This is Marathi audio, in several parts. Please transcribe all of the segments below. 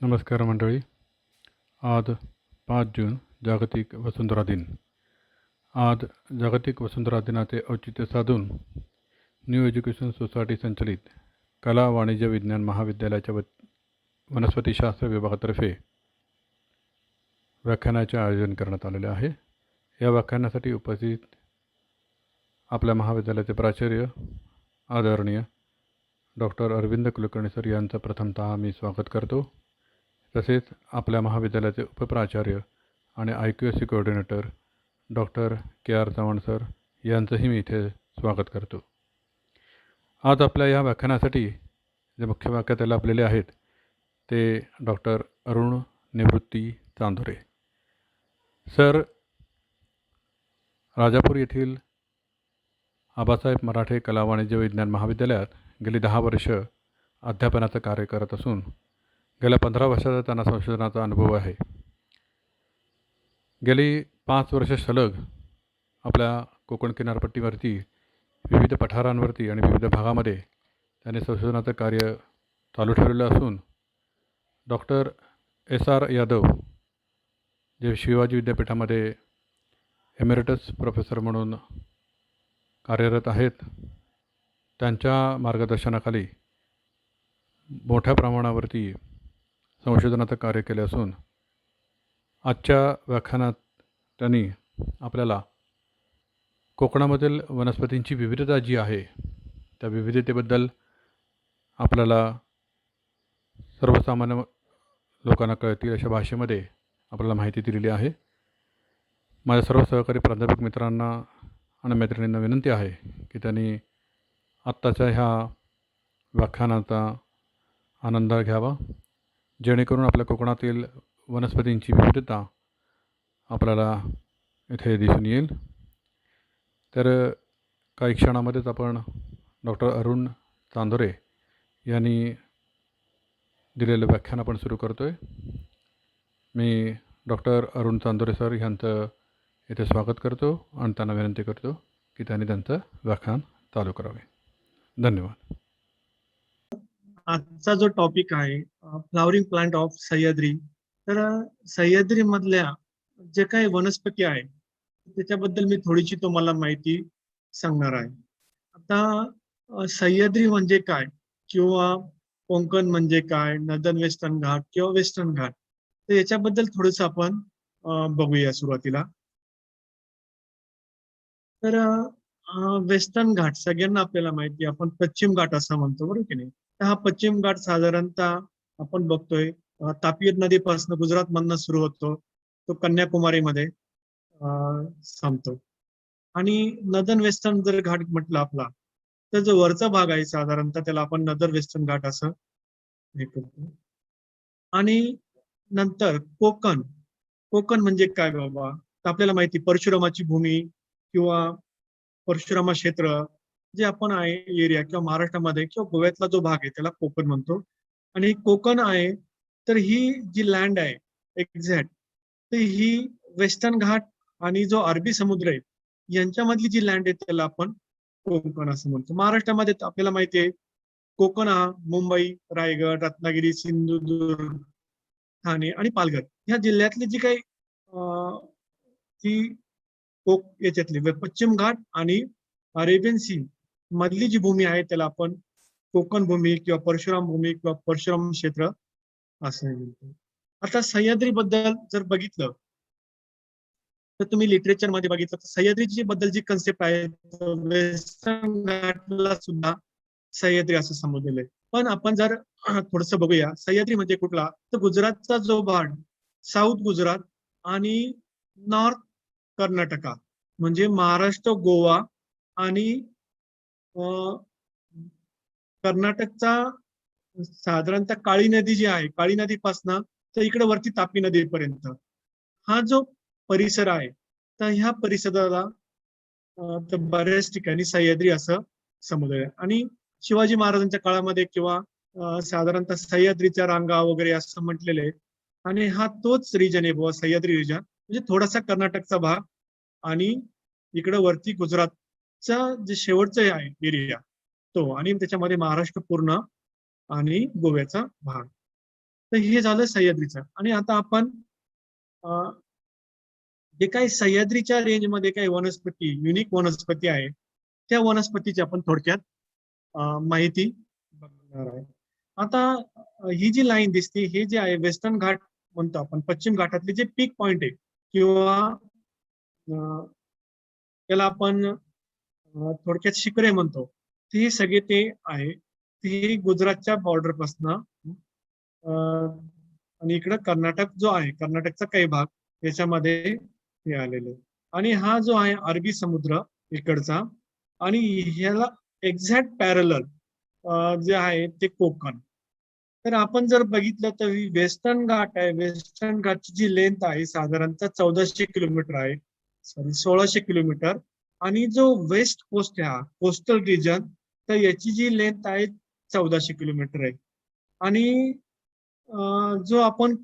नमस्कार मंडळी. आज 5 जून जागतिक वसुंधरा दिन. आज जागतिक वसुंधरा दिनाचे औचित्य साधून न्यू एज्युकेशन सोसायटी संचलित कला वाणिज्य विज्ञान महाविद्यालयाच्या वनस्पतीशास्त्र विभागातर्फे व्याख्यानाचे आयोजन करण्यात आलेले आहे. या व्याख्यानासाठी उपस्थित आपल्या महाविद्यालयाचे प्राचार्य आदरणीय डॉक्टर अरविंद कुलकर्णी सर यांचं प्रथमतः मी स्वागत करतो. तसेच आपल्या महाविद्यालयाचे उपप्राचार्य आणि IQSC coordinator doctor KR Chavan sir यांचंही मी इथे स्वागत करतो. आज आपल्या या व्याख्यानासाठी जे मुख्य व्याख्याते लाभलेले आहेत ते डॉक्टर अरुण निवृत्ती चांदोरे सर. राजापूर येथील आबासाहेब मराठे कला वाणिज्य विज्ञान महाविद्यालयात गेली 10 वर्ष अध्यापनाचं कार्य करत असून गेल्या 15 वर्षाचा त्यांना संशोधनाचा अनुभव आहे. गेली 5 वर्ष सलग आपल्या कोकण किनारपट्टीवरती विविध पठारांवरती आणि विविध भागामध्ये त्यांनी संशोधनाचं कार्य चालू ठेवलेलं असून डॉक्टर SR यादव जे शिवाजी विद्यापीठामध्ये एमेरिटस प्रोफेसर म्हणून कार्यरत आहेत, त्यांच्या मार्गदर्शनाखाली मोठ्या प्रमाणावरती संशोधनाचं कार्य केले असून आजच्या व्याख्यानात त्यांनी आपल्याला कोकणामधील वनस्पतींची विविधता जी आहे त्या विविधतेबद्दल आपल्याला सर्वसामान्य लोकांना कळतील अशा भाषेमध्ये आपल्याला माहिती दिलेली आहे. माझ्या सर्व सहकारी प्राध्यापक मित्रांना आणि मैत्रिणींना विनंती आहे की त्यांनी आत्ताच्या ह्या व्याख्यानाचा आनंद घ्यावा, जेणेकरून आपल्या कोकणातील वनस्पतींची विविधता आपल्याला इथे दिसून येईल. तर काही क्षणामध्येच आपण डॉक्टर अरुण चांदोरे यांनी दिलेलं व्याख्यान आपण सुरू करतो आहे. मी डॉक्टर अरुण चांदोरे सर यांचं इथे स्वागत करतो आणि त्यांना विनंती करतो की त्यांनी त्यांचं व्याख्यान चालू करावे. धन्यवाद. आजचा जो टॉपिक आहे फ्लावरिंग प्लांट ऑफ सह्याद्री. तर सह्याद्री मधल्या जे काही वनस्पती आहे त्याच्याबद्दल मी थोडीशी तुम्हाला माहिती सांगणार आहे. आता सह्याद्री म्हणजे काय किंवा कोकण म्हणजे काय, नदन वेस्टर्न घाट किंवा वेस्टर्न घाट, तर याच्याबद्दल थोडंसं आपण बघूया सुरुवातीला. तर वेस्टर्न घाट सगळ्यांना आपल्याला माहिती आहे, आपण पश्चिम घाट असं म्हणतो, बरोबर की नाही. तर हा पश्चिम घाट साधारणतः आपण बघतोय तापी नदीपासून गुजरात मधनं सुरू होतो, तो कन्याकुमारीमध्ये संपतो. आणि नदन वेस्टर्न जर घाट म्हटलं आपला, तर जो वरचा भाग आहे साधारणतः त्याला आपण नदर वेस्टर्न घाट असं हे करतो. आणि नंतर कोकण. कोकण म्हणजे काय बाबा, तर आपल्याला माहिती परशुरामाची भूमी किंवा परशुरामा क्षेत्र जे आपण आहे एरिया किंवा महाराष्ट्रामध्ये किंवा गोव्यातला जो भाग आहे त्याला कोकण म्हणतो. आणि कोकण आहे तर ही जी लँड आहे एक्झॅक्ट, तर ही वेस्टर्न घाट आणि जो अरबी समुद्र आहे यांच्यामधली जी लँड आहे त्याला आपण कोकण असं म्हणतो. महाराष्ट्रामध्ये आपल्याला माहिती आहे कोकण हा मुंबई, रायगड, रत्नागिरी, सिंधुदुर्ग, ठाणे आणि पालघर ह्या जिल्ह्यातली जी काही जी याच्यातली पश्चिम घाट आणि अरेबियन सी मधली जी भूमी आहे त्याला आपण कोकण भूमी किंवा परशुराम भूमी किंवा परशुराम क्षेत्र असं म्हणतो. आता सह्याद्री बद्दल जर बघितलं तर तुम्ही लिटरेचर मध्ये बघितलं तर सह्याद्रीची बद्दल जी कन्सेप्ट आहे वेस्टर्न घाटला सुद्धा सह्याद्री असं संबोधलेलं आहे. पण आपण जर थोडस बघूया सह्याद्री म्हणजे कुठला, तर गुजरातचा जो भाग, साऊथ गुजरात आणि नॉर्थ कर्नाटका म्हणजे महाराष्ट्र, गोवा आणि कर्नाटकचा साधारणतः काळी नदी जी आहे, काळी नदीपासनं तर इकडे वरती तापी नदीपर्यंत हा जो परिसर आहे, तर ह्या परिसराला बऱ्याच ठिकाणी सह्याद्री असं संबोधलं. आणि शिवाजी महाराजांच्या काळामध्ये किंवा साधारणतः सह्याद्रीच्या रांगा वगैरे असं म्हटलेलं आहे. आणि हा तोच रिजन आहे बुवा सह्याद्री रिजन, म्हणजे थोडासा कर्नाटकचा भाग आणि इकडे वरती गुजरातचा जे शेवटचं आहे एरिया तो, आणि त्याच्यामध्ये महाराष्ट्र पूर्ण आणि गोव्याचा भाग. तर हे झालं सह्याद्रीचं. आणि आता आपण अं, जे काही सह्याद्रीच्या रेंजमध्ये काही वनस्पती, युनिक वनस्पती आहे, त्या वनस्पतीची आपण थोडक्यात माहिती बघणार आहे. आता ही जी लाईन दिसते, हे जे आहे वेस्टर्न घाट म्हणतो आपण, पश्चिम घाटातले जे पीक पॉइंट आहे किंवा त्याला आपण थोडक्यात शिखरे म्हणतो, ते सगळे ते आहे. ते गुजरातच्या बॉर्डर पासन आणि इकडं कर्नाटक जो आहे, कर्नाटकचा काही भाग याच्यामध्ये हे आलेले. आणि हा जो आहे अरबी समुद्र इकडचा, आणि ह्याला एक्झॅक्ट पॅरलल जे आहे ते कोकण. तर आपण जर बघितलं तर वेस्टर्न घाट आहे, वेस्टर्न घाटची जी लेंथ आहे साधारणतः 1400 किलोमीटर आहे, सॉरी 1600 किलोमीटर. आणि जो वेस्ट कोस्ट आहे, कोस्टल रिजन, तर याची जी लेंथ आहे 1400 किलोमीटर आहे. आणि जो आपण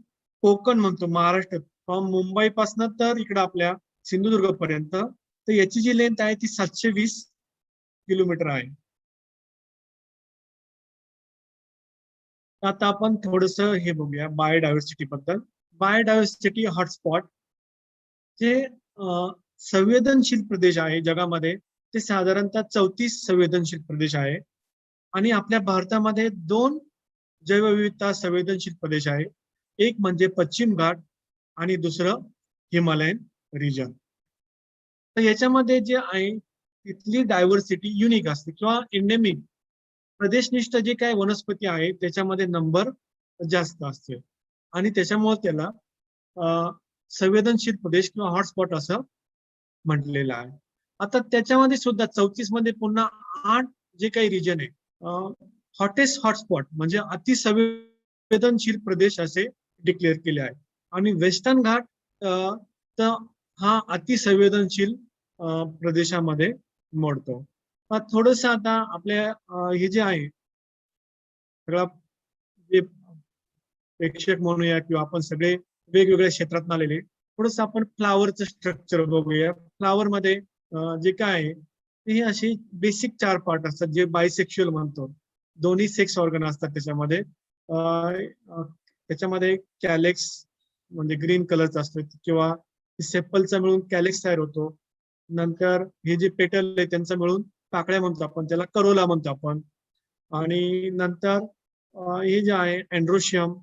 कोकण म्हणतो महाराष्ट्रात, फ्रॉम मुंबई पासन तर इकडं आपल्या सिंधुदुर्ग पर्यंत, तर याची जी लेंथ आहे ती 720 किलोमीटर आहे. आता आपण थोडस हे बघूया बायोडायव्हर्सिटी बद्दल. बायोडायव्हर्सिटी हॉटस्पॉट जे संवेदनशील प्रदेश आहे जगामध्ये, ते साधारणतः 34 संवेदनशील प्रदेश आहे. आणि आपल्या भारतामध्ये 2 जैवविविधता संवेदनशील प्रदेश आहे. एक म्हणजे पश्चिम घाट आणि दुसरं हिमालयन रिजन. तर याच्यामध्ये जे आहे तिथली डायव्हर्सिटी युनिक असते किंवा इंडेमिक, प्रदेशनिष्ठ जे काही वनस्पती आहे त्याच्यामध्ये नंबर जास्त असते. आणि त्याच्यामुळे त्याला संवेदनशील प्रदेश किंवा हॉटस्पॉट असं म्हटलेलं आहे. आता त्याच्यामध्ये सुद्धा 34 मध्ये पुन्हा 8 जे काही रिजन आहे, हॉटेस्ट हॉटस्पॉट म्हणजे अतिसंवेदनशील प्रदेश असे डिक्लेअर केले आहे. आणि वेस्टर्न घाट तर हा अतिसंवेदनशील प्रदेशामध्ये मोडतो. थोडस आता आपल्या हे जे आहे सगळा, जे प्रेक्षक म्हणूया किंवा आपण सगळे वेगवेगळ्या क्षेत्रात आलेले, थोडस आपण फ्लावरचं स्ट्रक्चर बघूया. फ्लावर मध्ये जे काय आहे ते असे बेसिक 4 पार्ट असतात, जे बायसेक्शुअल म्हणतो. दोन्ही सेक्स ऑर्गन असतात त्याच्यामध्ये. त्याच्यामध्ये कॅलेक्स म्हणजे ग्रीन कलरचा असतो, किंवा सेपलचा मिळून कॅलेक्स तयार होतो. नंतर हे जे पेटल आहे त्यांचं मिळून पाकळ्या म्हणतो आपण, त्याला करोला म्हणतो आपण. आणि नंतर हे जे आहे अँड्रोशियम,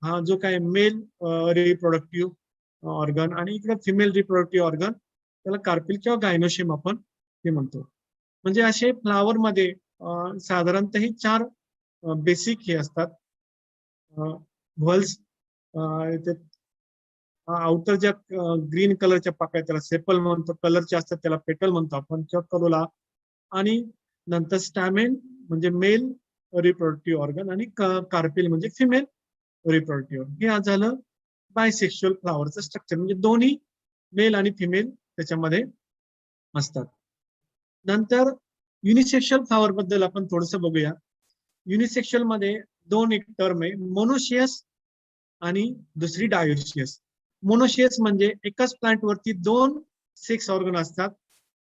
हा जो काय मेल रिप्रोडक्टिव्ह ऑर्गन, आणि इकडे फिमेल रिप्रोडक्टिव्ह ऑर्गन, त्याला कार्पिल किंवा गायनोशियम आपण हे म्हणतो. म्हणजे असे फ्लावर मध्ये साधारणतः ही 4 बेसिक हे असतात. व्हल्स, आउटर ज्या ग्रीन कलरच्या पाकळ्या त्याला सेपल म्हणतो, कलरचे असतात त्याला पेटल म्हणतो आपण किंवा करोला. आणि नंतर स्टॅमेन म्हणजे मेल रिप्रोडक्टिव्ह ऑर्गन, आणि कार्पिल म्हणजे फिमेल रिप्रोडक्टिव्ह. हे झालं बायसेक्शुअल फ्लावरचं स्ट्रक्चर, म्हणजे दोन्ही मेल आणि फिमेल त्याच्यामध्ये असतात. नंतर युनिसेक्शुअल फ्लावर बद्दल आपण थोडस बघूया. युनिसेक्शुअल मध्ये 2 एक टर्म आहे, मोनोशियस आणि दुसरी डायोशियस. मोनोशियस म्हणजे एकाच प्लांट वरती 2 सेक्स ऑर्गन असतात.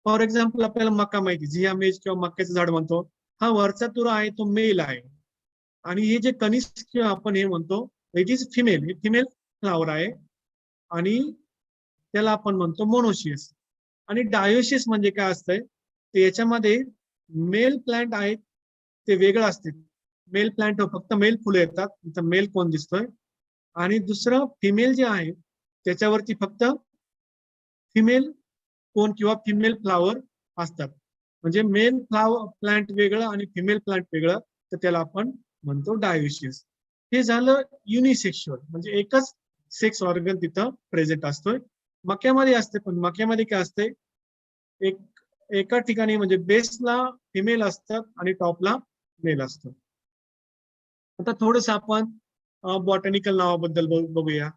फॉर एक्झाम्पल आपल्याला मका माहिती, झिया मेज किंवा मक्याचं झाड म्हणतो, हा वरचा तुरा आहे तो मेल आहे. आणि हे जे कनिष्ठ किंवा आपण हे म्हणतो इट इज फिमेल, हे फिमेल फ्लावर आहे. आणि त्याला आपण म्हणतो मोनोशियस. आणि डायोशियस म्हणजे काय असतंय, ते याच्यामध्ये मेल प्लांट आहेत ते वेगळं असते. मेल प्लांट फक्त मेल फुलं येतात, इथं मेल कोण दिसतोय. आणि दुसरं फिमेल जे आहे त्याच्यावरती फक्त फिमेल कोण किंवा फिमेल फ्लावर असतात. म्हणजे मेल फ्लावर प्लांट वेगळं आणि फिमेल प्लांट वेगळं, तर त्याला आपण म्हणतो डायोशियस. हे झालं युनिसेक्शुअल, म्हणजे एकच सेक्स ऑर्गन तिथं प्रेझेंट असतोय. मक्यामध्ये असते, पण मक्यामध्ये काय असते, एक एका ठिकाणी म्हणजे बेसला फिमेल असतात आणि टॉपला मेल असतं. आता थोडस आपण बॉटॅनिकल नावाबद्दल बघूया.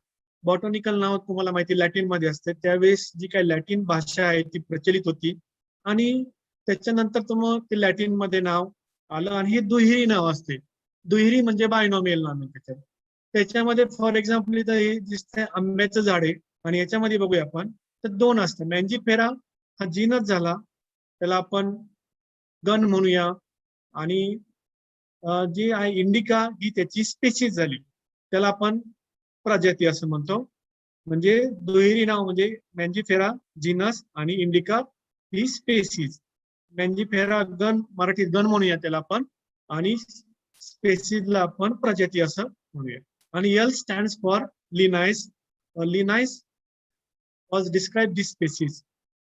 बॉटॅनिकल नाव तुम्हाला माहिती लॅटिन मध्ये असते. त्यावेळेस जी काही लॅटिन भाषा आहे ती प्रचलित होती, आणि त्याच्यानंतर तर मग ते लॅटिन मध्ये नाव आलं, आणि हे दुहेरी नाव असते. दुहेरी म्हणजे बायनॉमियल नाव आहे त्याच्यामध्ये. फॉर एक्झाम्पल इथं हे दिसतंय आंब्याचं झाड आहे, आणि याच्यामध्ये बघूया आपण तर 2 असतात. मँजीफेरा हा जीनच झाला, त्याला आपण गण म्हणूया. आणि जी आहे इंडिका ही त्याची स्पेसीज झाली, त्याला आपण प्रजाती असं म्हणतो. म्हणजे दुहेरी नाव म्हणजे मॅन्जिफेरा जिनस आणि इंडिका ही स्पेसीज. मॅन्जिफेरा गण, मराठीत गण म्हणूया त्याला आपण, आणि स्पेसीजला आपण प्रजाती असं म्हणूया. आणि L stands for Linnaeus. Linnaeus was describe this species.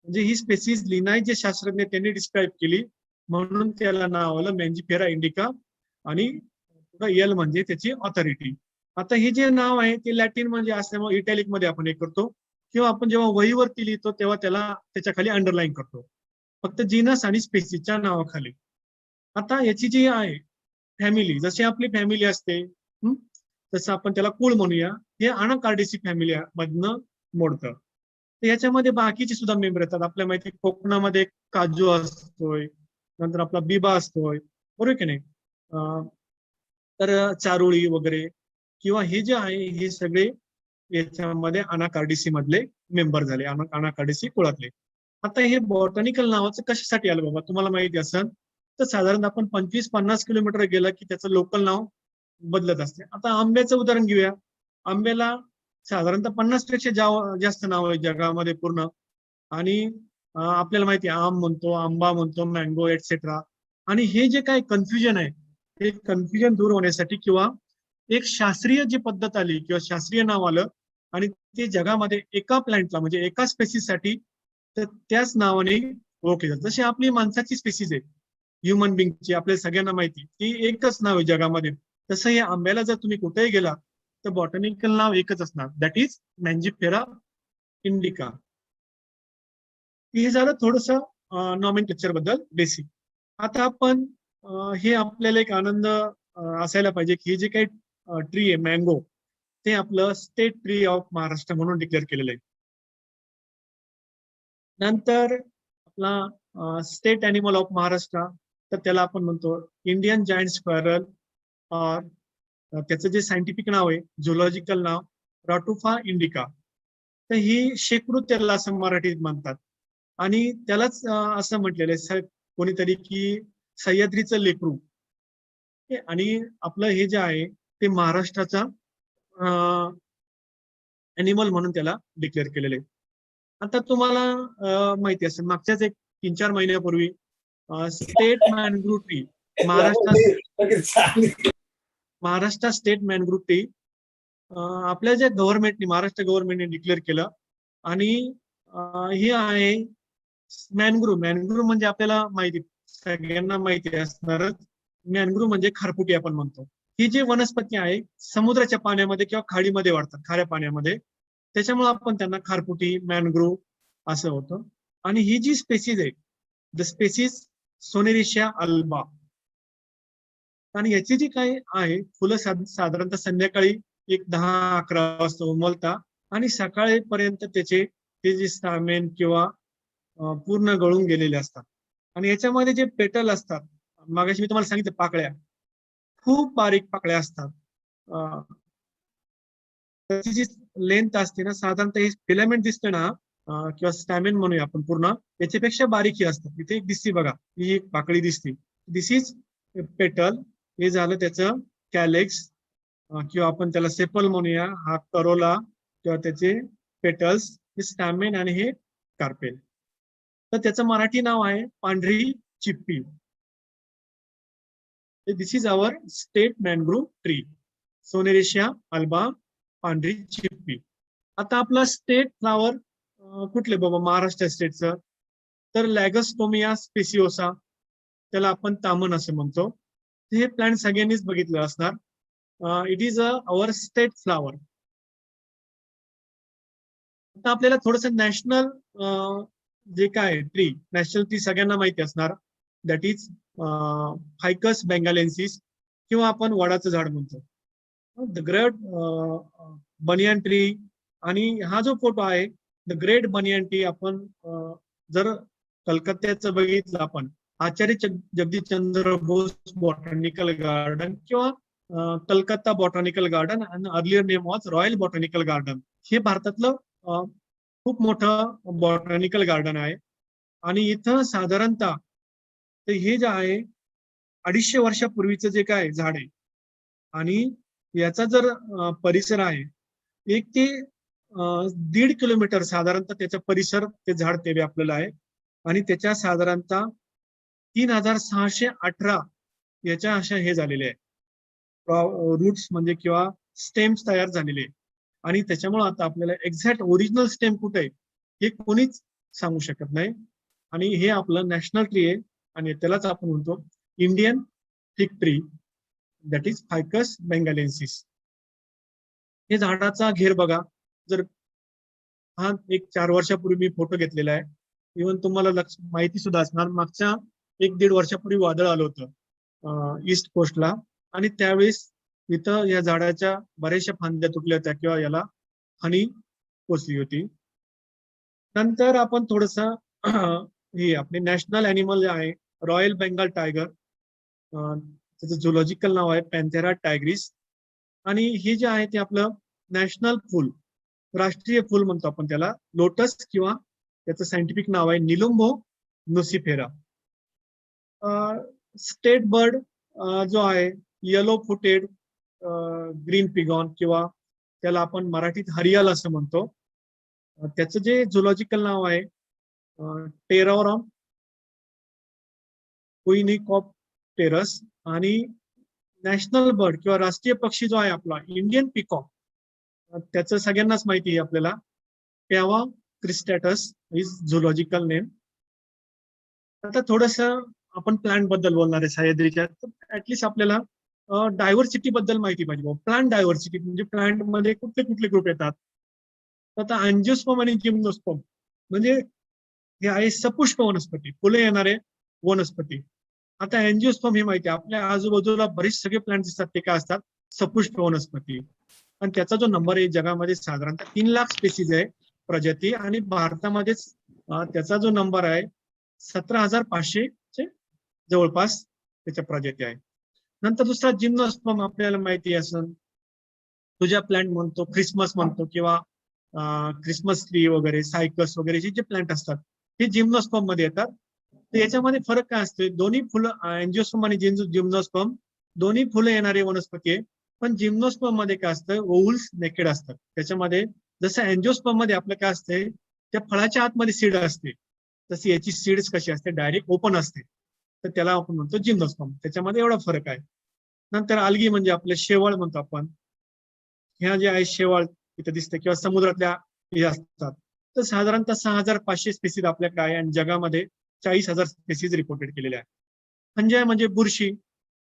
म्हणजे ही स्पेसीज लिनाइस जे शास्त्रज्ञ त्यांनी डिस्क्राईब केली, म्हणून त्याला नाव आलं मॅन्जिफेरा इंडिका. आणि एल म्हणजे त्याची ऑथॉरिटी. आता हे जे नाव आहे ते लॅटिन म्हणजे असल्यामुळे इटॅलिक मध्ये आपण हे करतो, किंवा आपण जेव्हा वहीवरती लिहितो तेव्हा त्याला त्याच्या खाली अंडरलाईन करतो, फक्त जीनस आणि स्पेसीसच्या नावाखाली. आता याची जी आहे फॅमिली, जशी आपली फॅमिली असते तसं आपण त्याला कुळ म्हणूया. हे अनाकार्डिसी फॅमिली मधनं मोडतं. तर याच्यामध्ये बाकीचे सुद्धा मेंबर येतात. आपल्या माहिती कोकणामध्ये काजू असतोय, नंतर आपला बिबा असतोय, बरोबर की नाही. तर चारोळी वगैरे, किंवा हे जे आहे हे सगळे याच्यामध्ये अनाकार्डिसी मधले मेंबर झाले, अनाकार्डिसी कुळातले. आता हे बॉटॅनिकल नावाचं कशासाठी आलं बाबा, तुम्हाला माहिती असेल तर साधारण आपण 25-50 किलोमीटर गेलं की त्याचं लोकल नाव बदलत असते. आता आंब्याचं उदाहरण घेऊया. आंब्याला साधारणतः 50 पेक्षा जास्त नाव आहे जगामध्ये पूर्ण. आणि आपल्याला माहिती आहे आम म्हणतो, आंबा म्हणतो, मँगो एटसेट्रा. आणि हे जे काय कन्फ्युजन आहे ते कन्फ्युजन दूर होण्यासाठी, किंवा एक शास्त्रीय जी पद्धत आली किंवा शास्त्रीय नाव आलं, आणि ते जगामध्ये एका प्लांटला म्हणजे एका स्पेसीससाठी तर त्याच नावाने ओळखले जातात. जशी आपली माणसाची स्पेसीज आहे ह्युमन बिंगची, आपल्या सगळ्यांना माहिती ती एकच नाव आहे जगामध्ये. तसं या आंब्याला जर तुम्ही कुठेही गेला तर बॉटॅनिकल नाव एकच असणार, दॅट इज मॅन्जिफेरा इंडिका. हे झालं थोडस नॉमेनक्लेचर बद्दल बेसिक. आता आपण हे आपल्याला एक आनंद असायला पाहिजे की हे जे काही ट्री आहे मँगो, ते आपलं स्टेट ट्री ऑफ महाराष्ट्र म्हणून डिक्लेअर केलेलं आहे. नंतर आपला स्टेट अॅनिमल ऑफ महाराष्ट्र, तर त्याला आपण म्हणतो इंडियन जायंट स्क्वेरल. त्याचं जे सायंटिफिक नाव आहे, झुलॉजिकल नाव रॉटुफा इंडिका. तर ही शेकडो त्याला असं मराठीत म्हणतात. आणि त्यालाच असं म्हटलेलं आहे कोणीतरी की सह्याद्रीचं लेकरू. आणि आपलं हे जे आहे ते महाराष्ट्राचा अॅनिमल म्हणून त्याला डिक्लेअर केलेलं आहे. आता तुम्हाला माहिती असेल मागच्याच एक 3-4 महिन्यापूर्वी state mangrove tree, Maharashtra state mangrove tree आपल्या ज्या गव्हर्नमेंटने, महाराष्ट्र गव्हर्नमेंटने डिक्लेअर केलं. आणि हे आहे मॅनग्रुव्ह. मॅनग्रुव्ह म्हणजे आपल्याला माहिती, सगळ्यांना माहिती असणारच, मॅनग्रुव्ह म्हणजे खारफुटी आपण म्हणतो. ही जी वनस्पती आहे समुद्राच्या पाण्यामध्ये किंवा खाडीमध्ये वाढतात, खाऱ्या पाण्यामध्ये, त्याच्यामुळे आपण त्यांना खारफुटी, मॅनग्रुव्ह असं होतं. आणि ही जी स्पेसीज आहे, द स्पेसीज सोनेरिशिया अल्बा. आणि याची जी काही आहे फुलं साधारणतः संध्याकाळी 10-11 वाजता उमलतात आणि सकाळीपर्यंत त्याचे ते जे स्टामेन किंवा पूर्ण गळून गेलेले असतात. आणि याच्यामध्ये जे पेटल असतात, मागाशी मी तुम्हाला सांगितलं पाकळ्या, खूप बारीक पाकळ्या असतात. त्याची जी लेंथ असते ना, साधारणतः हे फिलामेंट दिसतं ना किंवा स्टॅमेन म्हणूया आपण पूर्ण, याच्यापेक्षा बारीक ही असतात. इथे एक दिसते बघा, ही एक पाकळी दिसते, दिस इज पेटल. हे झालं त्याचं कॅलेक्स, किंवा आपण त्याला सेपल म्हणूया. हा करोला किंवा त्याचे पेटल्स, हे स्टॅमेन आणि हे कार्पेल. तर त्याचं मराठी नाव आहे पांढरी चिप्पी. This is our state mangrove tree, sonneratia alba, पांढरी चिप्पी. आता आपलं स्टेट फ्लावर कुठले बाबा महाराष्ट्र स्टेटचं, तर लॅगस्टोमिया स्पेसिओसा, त्याला आपण तामन असं म्हणतो. हे प्लांट सगळ्यांनीच बघितलं असणार. It is our state flower. आता आपल्याला थोडस नॅशनल जे काय ट्री, नॅशनल ट्री सगळ्यांना माहिती असणार, दॅट इज फायकस बेंगालेन्सिस, किंवा आपण वडाचं झाड म्हणतो, द ग्रेट बनियन ट्री. आणि हा जो फोटो आहे द ग्रेट बनियन ट्री, आपण जर कलकत्त्याचं बघितलं आपण, आचार्य जगदीशचंद्र बोस बॉटॅनिकल गार्डन किंवा कलकत्ता बॉटॅनिकल गार्डन, आणि earlier name was royal botanical garden. हे भारतातलं खूप मोठं बॉटॅनिकल गार्डन आहे. आणि इथं साधारणतः हे जे आहे 250 वर्षापूर्वीचं जे काय झाड आहे आणि याचा जर परिसर आहे 1 ते 1.5 किलोमीटर साधारणतः त्याचा परिसर ते झाड ते व्यापलेलं आहे आणि त्याच्या साधारणतः 3618 याच्या अशा हे झालेले आहे रूट्स म्हणजे किंवा स्टेम्स तयार झालेले आहे आणि त्याच्यामुळे आता आपल्याला एक्झॅक्ट ओरिजिनल स्टेम कुठे आहे हे कोणीच सांगू शकत नाही आणि हे आपलं नॅशनल ट्री आहे आणि त्यालाच आपण म्हणतो Indian fig tree that is ficus benghalensis. हे झाडाचा घेर बघा, जर हा एक 4 वर्षापूर्वी मी फोटो घेतलेला आहे. इव्हन तुम्हाला माहिती सुद्धा असणार, मागच्या 1-1.5 वर्षापूर्वी वादळ आलं होतं ईस्ट कोस्टला आणि त्यावेळेस इथं या झाडाच्या बऱ्याचशा फांद्या तुटल्या होत्या किंवा याला हानी पोचली होती. नंतर आपण थोडस हे आपले नॅशनल अॅनिमल आहे रॉयल बेंगाल टायगर, त्याचं झुलॉजिकल नाव आहे पॅन्थेरा टायग्रिस आणि हे जे आहे ते आपलं नॅशनल फुल, राष्ट्रीय फुल म्हणतो आपण त्याला लोटस किंवा त्याचं सायंटिफिक नाव आहे निलुंबो नुसिफेरा. स्टेट बर्ड जो आहे येलो फुटेड ग्रीन पिगॉन किंवा त्याला आपण मराठीत हरियाल असं म्हणतो. त्याचं जे झुलॉजिकल नाव आहे टेरोरम क्विनिकॉप्टेरस आणि नॅशनल बर्ड किंवा राष्ट्रीय पक्षी जो आहे आपला इंडियन पिकॉक, त्याचं सगळ्यांनाच माहिती आहे आपल्याला पेवा क्रिस्टॅटस इज झुलॉजिकल नेम. आता थोडस आपण प्लांट बद्दल बोलणार आहे सह्याद्रीच्या, ऍटलिस्ट आपल्याला डायव्हर्सिटी बद्दल माहिती पाहिजे. प्लांट डायव्हर्सिटी म्हणजे प्लांट मध्ये कुठले कुठले ग्रुप येतात. आता अँजिओस्पर्म आणि जिम्नोस्पर्म म्हणजे हे आहे सपुष्प वनस्पती, फुले येणारे वनस्पती. आता अँजिओस्पर्म हे माहिती आहे आपल्या आजूबाजूला बरेच सगळे प्लांट दिसतात ते काय असतात सपुष्प वनस्पती आणि त्याचा जो नंबर आहे जगामध्ये साधारणतः 3 लाख स्पेसीज आहे प्रजाती आणि भारतामध्येच त्याचा जो नंबर आहे 17,500 चे जवळपास त्याच्या प्रजाती आहे. नंतर दुसरा जिम्नोस्पर्म आपल्याला माहिती असेल, तुझ्या प्लांट म्हणतो ख्रिसमस म्हणतो किंवा ख्रिसमस ट्री वगैरे सायकस वगैरे जे प्लांट असतात हे जिम्नोस्पर्म मध्ये येतात. तर याच्यामध्ये फरक काय असते, दोन्ही फुलं अँजिओस्पर्म आणि जिम्नोस्पर्म दोन्ही फुलं येणारे वनस्पती आहे, पण जिम्नोस्पर्म मध्ये काय असतं ओव्हल्स नेकेड असतात. त्याच्यामध्ये जसं अँजिओस्पर्म मध्ये आपलं काय असते त्या फळाच्या आतमध्ये सीड असते, तशी याची सीड्स कशी असते डायरेक्ट ओपन असते, तर त्याला आपण म्हणतो जिम्नोस्पर्म. त्याच्यामध्ये एवढा फरक आहे. नंतर आल्गी म्हणजे आपले शेवाळ म्हणतो आपण, ह्या जे आहे शेवाळ इथे दिसते किंवा समुद्रातल्या हे असतात, तर साधारणतः 6,500 स्पेसीज आपल्याकडे आहे आणि जगामध्ये 40,000 स्पेसीज रिपोर्टेड केलेल्या आहे. फंजाय म्हणजे बुरशी.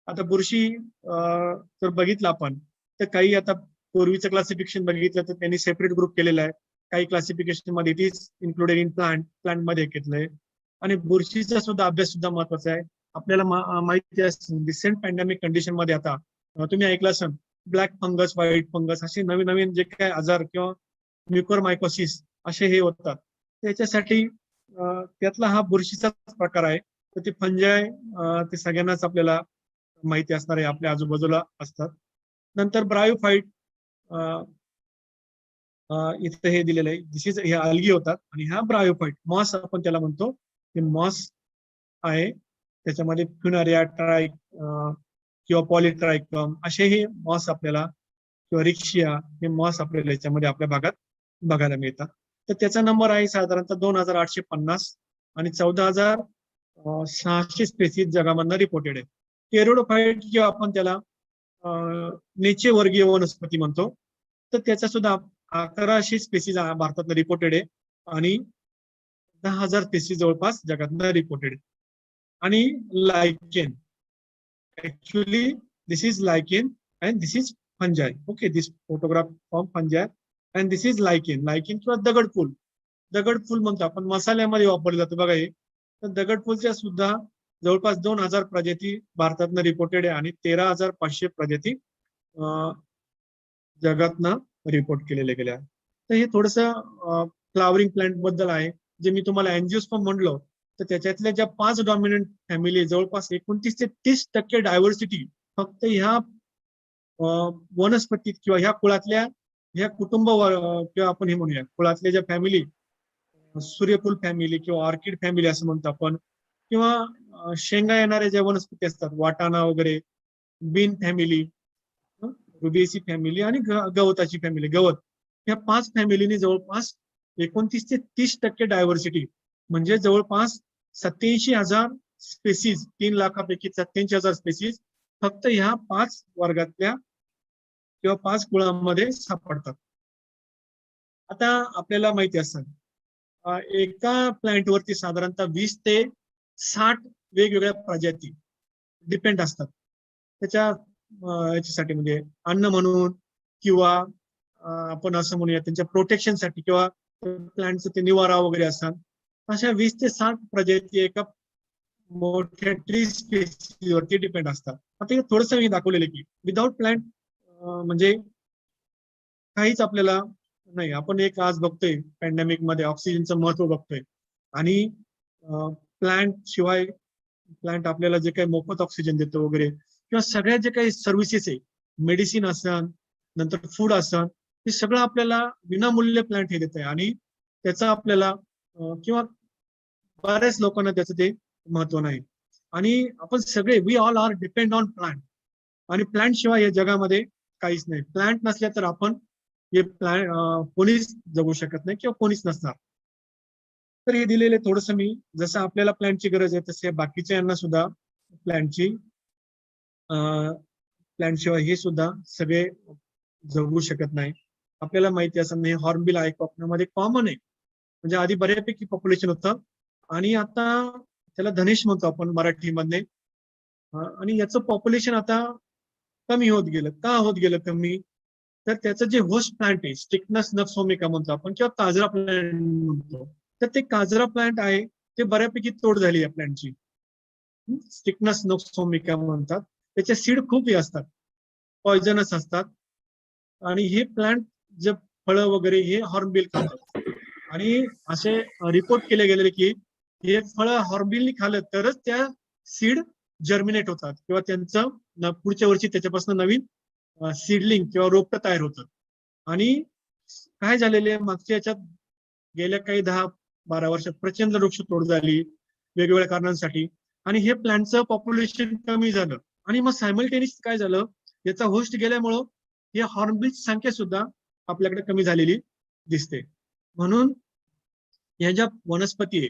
आता बुरशी जर बघितलं आपण तर काही आता पूर्वीचं क्लासिफिकेशन बघितलं तर त्यांनी सेपरेट ग्रुप केलेला आहे. काही क्लासिफिकेशन मध्ये it is included in plant मध्ये घेतलंय आणि बुरशीचा सुद्धा अभ्यास सुद्धा महत्वाचा आहे. आपल्याला माहिती आहे रिसेंट पॅन्डेमिक कंडिशन मध्ये आता तुम्ही ऐकलं असेल ब्लॅक फंगस, व्हाईट फंगस असे नवीन नवीन जे काही आजार किंवा म्युकोरमायकोसिस असे हे होतात, त्याच्यासाठी त्यातला हा बुरशीचाच प्रकार आहे. तर ते फंजाय ते सगळ्यांनाच आपल्याला माहिती असणार आहे, आपल्या आजूबाजूला असतात. नंतर ब्रायोफाईट इथं हे दिलेलं आहे, दिस इज हे अल्गी होतात आणि हा ब्रायोफाईट मॉस आपण त्याला म्हणतो, हे मॉस आहे. त्याच्यामध्ये फ्युनारिया ट्राय किंवा पॉलिट्रायकम असे हे मॉस आपल्याला किंवा रिक्शिया हे मॉस आपल्याला याच्यामध्ये आपल्या भागात बघायला मिळतात. तर त्याचा नंबर आहे साधारणतः 2,850 आणि 14,600 स्पेसीज जगामधनं रिपोर्टेड आहे. टेरोडोफाईट किंवा आपण त्याला नेचे वर्गीय वनस्पती म्हणतो, तर त्याचा सुद्धा 1,100 स्पेसीज भारतातनं रिपोर्टेड आहे आणि 10,000 स्पेसीज जवळपास जगातनं रिपोर्टेड आहे. आणि lichen, actually this is lichen and this is fungi. Okay, this photograph from fungi and this is lichen. Lichen किंवा दगडफूल, दगडफूल म्हणतो आपण, मसाल्यामध्ये वापरलं जातं बघा हे. तर दगडफूलच्या सुद्धा जवळपास 2,000 प्रजाती भारतातनं रिपोर्टेड आहे आणि 13,500 प्रजाती जगातनं रिपोर्ट केलेले गेल्या. तर हे थोडस फ्लावरिंग प्लांट बद्दल आहे. जे मी तुम्हाला अँजिओस्पर्म म्हणलो, तर त्याच्यातल्या ज्या 5 डॉमिनंट फॅमिली जवळपास 29 ते 30% डायव्हर्सिटी फक्त ह्या वनस्पतीत किंवा ह्या कुळातल्या ह्या कुटुंब किंवा आपण हे म्हणूया कुळातल्या ज्या फॅमिली, सूर्यफूल फॅमिली किंवा ऑर्किड फॅमिली असं म्हणतो आपण, किंवा शेंगा येणाऱ्या ज्या वनस्पती असतात, वाटाणा वगैरे, बीन फॅमिली, रुबिएसी फॅमिली आणि गवताची फॅमिली, गवत, या 5 फॅमिलीने जवळपास 29 ते 30% डायव्हर्सिटी, म्हणजे जवळपास 87,000 स्पेसीज, 3 लाखापैकी 87,000 स्पेसीज फक्त ह्या 5 वर्गातल्या किंवा 5 कुळामध्ये सापडतात. आता आपल्याला माहिती असेल, एका प्लांट वरती साधारणतः 20 ते 60 वेगवेगळ्या प्रजाती डिपेंड असतात त्याच्या याच्यासाठी, म्हणजे अन्न म्हणून किंवा आपण असं म्हणूया त्यांच्या प्रोटेक्शनसाठी किंवा प्लांटचं ते निवारा वगैरे असतात. अशा 20 ते 60 प्रजाती एका मोठ्या ट्री स्पेसीज वरती डिपेंड असतात. आता हे थोडंसं मी दाखवलेलं की विदाउट प्लांट म्हणजे काहीच आपल्याला नाही. आपण एक आज बघतोय पॅन्डेमिक मध्ये ऑक्सिजनचं महत्व बघतोय, आणि प्लांट शिवाय, प्लांट आपल्याला जे काही मोफत ऑक्सिजन देतो वगैरे, किंवा सगळ्या जे काही सर्व्हिसेस आहे, मेडिसिन असन, नंतर फूड असन, हे सगळं आपल्याला विनामूल्य प्लांट हे देत आहे. आणि त्याचा आपल्याला किंवा बऱ्याच लोकांना त्याचं ते महत्व नाही. आणि आपण सगळे we all are depend on plant, आणि प्लांट शिवाय या जगामध्ये काहीच नाही. प्लांट नसल्या तर आपण हे प्लांट कोणीच जगू शकत नाही किंवा कोणीच नसणार. तर हे दिलेले थोडस मी, जसं आपल्याला प्लांटची गरज आहे तसे बाकीच्या यांना सुद्धा प्लांटची, प्लांट शिवाय हे सुद्धा सगळे जगू शकत नाही. आपल्याला माहिती असं नाही, हॉर्नबिल आहे कोकणामध्ये कॉमन आहे, म्हणजे आधी बऱ्यापैकी पॉप्युलेशन होतं, आणि आता त्याला धनेश म्हणतो आपण मराठीमध्ये. आणि याचं पॉप्युलेशन आता कमी होत गेलं. का होत गेलं कमी? तर त्याचं जे होस्ट प्लांट आहे, स्टिकनस नक्सोमिका म्हणतो आपण, किंवा काजरा प्लांट म्हणतो, तर ते काजरा प्लांट आहे ते बऱ्यापैकी तोड झाली या प्लांटची. स्टिकनस नक्सोमिका म्हणतात. त्याचे सीड खूप हे असतात, पॉइझनस असतात, आणि हे प्लांट जे फळं वगैरे हे हॉर्नबिल खातात. आणि असे रिपोर्ट केले गेले की हे फळं हॉर्नबिलनी खाल्लं तरच त्या सीड जर्मिनेट होतात, किंवा त्यांचं पुढच्या वर्षी त्याच्यापासून नवीन सीडलिंग किंवा रोपटं तयार होतं. आणि काय झालेले मागच्या याच्यात गेल्या काही 10-12 वर्षात प्रचंड वृक्षतोड झाली वेगवेगळ्या कारणांसाठी, आणि हे प्लांटचं पॉप्युलेशन कमी झालं. आणि मग सायमल्टेनियस काय झालं, याचा होस्ट गेल्यामुळं हे हॉर्नबिलची संख्या सुद्धा आपल्याकडे कमी झालेली दिसते. म्हणून या ज्या वनस्पती आहे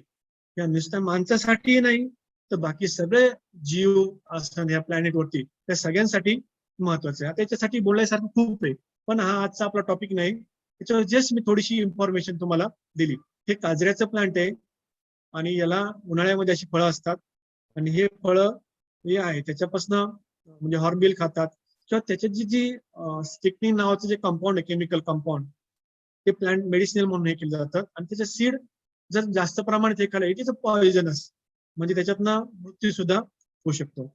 या नुसत्या माणसासाठी नाही, तर बाकी सगळे जीव असतात या प्लॅनेटवरती, त्या सगळ्यांसाठी महत्वाचं आहे. आता याच्यासाठी बोलण्यासारखं खूप आहे, पण हा आजचा आपला टॉपिक नाही. त्याच्यावर जस्ट मी थोडीशी इन्फॉर्मेशन तुम्हाला दिली. हे काजऱ्याचं प्लांट आहे, आणि याला उन्हाळ्यामध्ये अशी फळं असतात, आणि हे फळं हे आहे त्याच्यापासून म्हणजे हॉर्नबिल खातात, किंवा त्याच्यात जी स्टिकनिंग नावाचं जे कंपाऊंड आहे, केमिकल कंपाऊंड, ते प्लांट मेडिसिनल म्हणून हे केलं जातं. आणि त्याचे सीड जर जास्त प्रमाणात हे खाल्लं, इट इज अ पॉइझनस, म्हणजे त्याच्यातनं मृत्यू सुद्धा होऊ शकतो.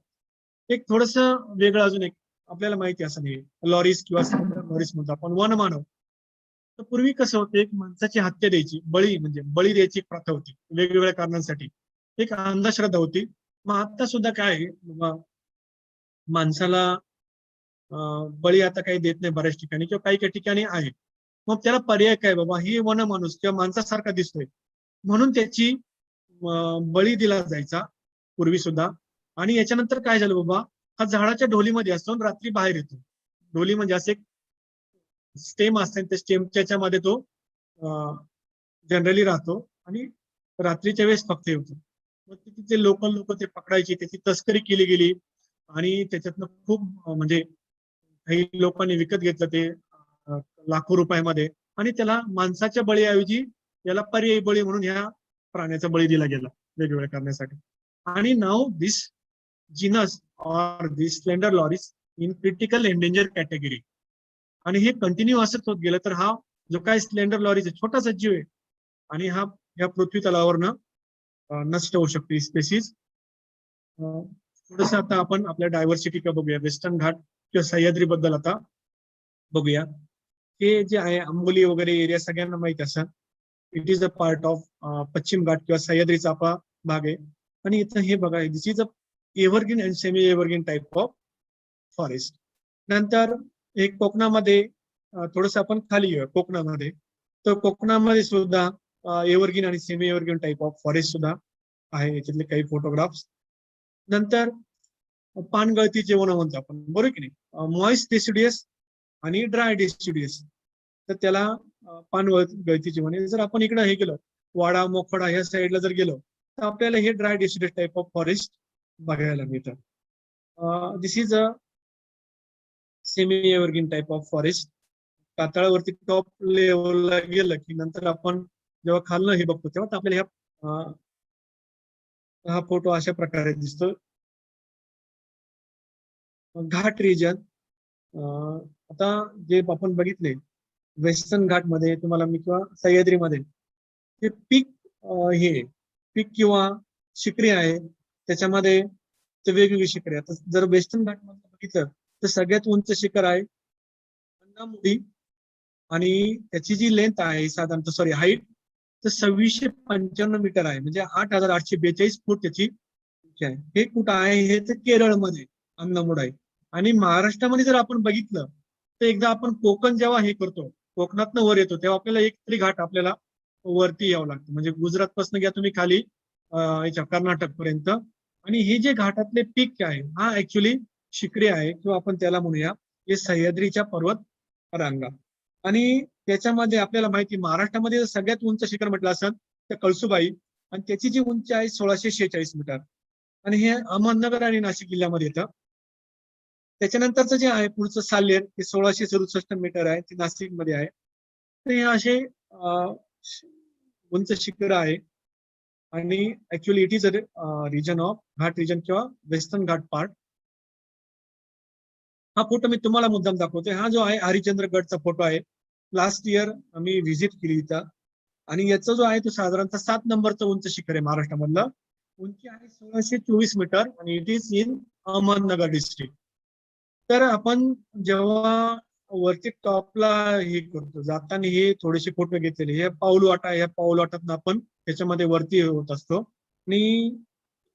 एक थोडस वेगळं अजून एक आपल्याला माहिती असं नाही, लॉरीस किंवा लॉरीस म्हणतो आपण, वन मानव. तर पूर्वी कसं होतं, एक माणसाची हत्या द्यायची, बळी म्हणजे बळी द्यायची एक प्रथा होती वेगवेगळ्या कारणांसाठी, एक अंधश्रद्धा होती. मग आता सुद्धा काय आहे, माणसाला बळी आता काही देत नाही बऱ्याच ठिकाणी, किंवा काही काही ठिकाणी आहे. मग त्याला पर्याय काय, बाबा ही वन माणूस किंवा माणसासारखा दिसतोय म्हणून त्याची बळी दिला जायचा पूर्वी सुद्धा. आणि याच्यानंतर काय झालं, बाबा हा झाडाच्या ढोलीमध्ये असतो आणि रात्री बाहेर येतो. ढोली म्हणजे असे स्टेम असते, त्या स्टेमच्या मध्ये तो जनरली राहतो, आणि रात्रीच्या वेळेस फक्त येतो. मग तिथे लोकल लोक ते पकडायची, त्याची तस्करी केली गेली, आणि त्याच्यातनं खूप म्हणजे काही लोकांनी विकत घेतलं ते लाखो रुपयामध्ये, आणि त्याला माणसाच्या बळीऐवजी याला पर्यायी बळी म्हणून ह्या प्राण्याचा बळी दिला गेला वेगवेगळ्या करण्यासाठी. आणि नाव this genus or this slender loris in critical endanger category. आणि हे कंटिन्यू असंच होत गेलं तर हा जो काय स्लेंडर लॉरीज आहे, छोटासा जीव आहे, आणि हा या पृथ्वी तलावरनं नष्ट होऊ शकतो ही स्पेसीज. थोडस आता आपण आपल्या डायव्हर्सिटी का बघूया, वेस्टर्न घाट किंवा सह्याद्री बद्दल आता बघूया. हे जे आहे आंबोली वगैरे एरिया सगळ्यांना माहित असं, it is a part of पश्चिम घाट किंवा सह्याद्रीचा आपला भाग आहे. आणि इथं हे बघा, this is a evergreen and semi evergreen type of forest. नंतर एक कोकणामध्ये थोडस आपण खाली घेऊया कोकणामध्ये, तर कोकणामध्ये सुद्धा एव्हरग्रीन आणि semi evergreen type of forest सुद्धा आहे याच्यातले काही फोटोग्राफ्स. नंतर पानगळतीचे वन म्हणतो आपण, बरोबर की नाही, मॉइस्ट डेसिडियस आणि ड्राय डेसिडियस. तर त्याला पानगळतीचे म्हणे. जर आपण इकडे हे गेलो वाडा मोखडा ह्या साईडला जर गेलो तर आपल्याला हे dry deciduous type of forest बघायला मिळतं. This is a semi evergreen type of forest. पातळावरती टॉप लेवलला गेलं की नंतर आपण जेव्हा खालनं हे बघतो तेव्हा आपल्याला हा फोटो अशा प्रकारे दिसतो. घाट रिजन, आता जे आपण बघितले वेस्टर्न घाट मध्ये तुम्हाला मी किंवा सह्याद्रीमध्ये ते पीक, हे पीक किंवा शिखरे आहे त्याच्यामध्ये ते वेगवेगळी शिखरे आहेत. जर वेस्टर्न घाट मध्ये बघितलं तर सगळ्यात उंच शिखर आहे अन्नामुडी आणि त्याची जी लेंथ आहे साधारणतः हाईट तर 2695 मीटर आहे, म्हणजे 8842 फूट त्याची उंची आहे. हे कुठं आहे, हे तर केरळमध्ये अन्नमुड आहे. आणि महाराष्ट्रामध्ये जर आपण बघितलं तर एकदा आपण कोकण जेव्हा हे करतो कोकणातनं वर येतो तेव्हा आपल्याला एक तरी घाट आपल्याला वरती यावं लागतं, म्हणजे गुजरात पासून घ्या तुम्ही खाली याच्या कर्नाटक पर्यंत. आणि हे जे घाटातले पीक आहे हा ऍक्च्युली शिखरे आहे किंवा आपण त्याला म्हणूया हे सह्याद्रीच्या पर्वत रांगा. आणि त्याच्यामध्ये आपल्याला माहिती महाराष्ट्रामध्ये सगळ्यात उंच शिखर म्हटलं असेल तर कळसुबाई, आणि त्याची जी उंची आहे 1646 मीटर, आणि हे अहमदनगर आणि नाशिक जिल्ह्यामध्ये येतं. त्याच्यानंतरचं जे आहे पुढचं साल्हेर हे 1667 मीटर आहे, ते नाशिक मध्ये आहे. तर हे असे उंच शिखर आहे. आणि actually it is a region of ghat region किंवा वेस्टर्न घाट पार्ट. हा फोटो मी तुम्हाला मुद्दाम दाखवतोय. हा जो आहे हरिश्चंद्रगडचा फोटो आहे. लास्ट इयर आम्ही व्हिजिट केली इथं, आणि याचा जो आहे तो साधारणतः 7 नंबरचं उंच शिखर आहे महाराष्ट्रामधलं. उंची आहे 1624 मीटर आणि it is in Ahmednagar district. तर आपण जेव्हा वरती टॉपला हे करतो जाताना हे थोडेसे फोटो घेतलेले, हे पाऊल वाटा, या पाऊल वाटात आपण त्याच्यामध्ये वरती होत असतो. आणि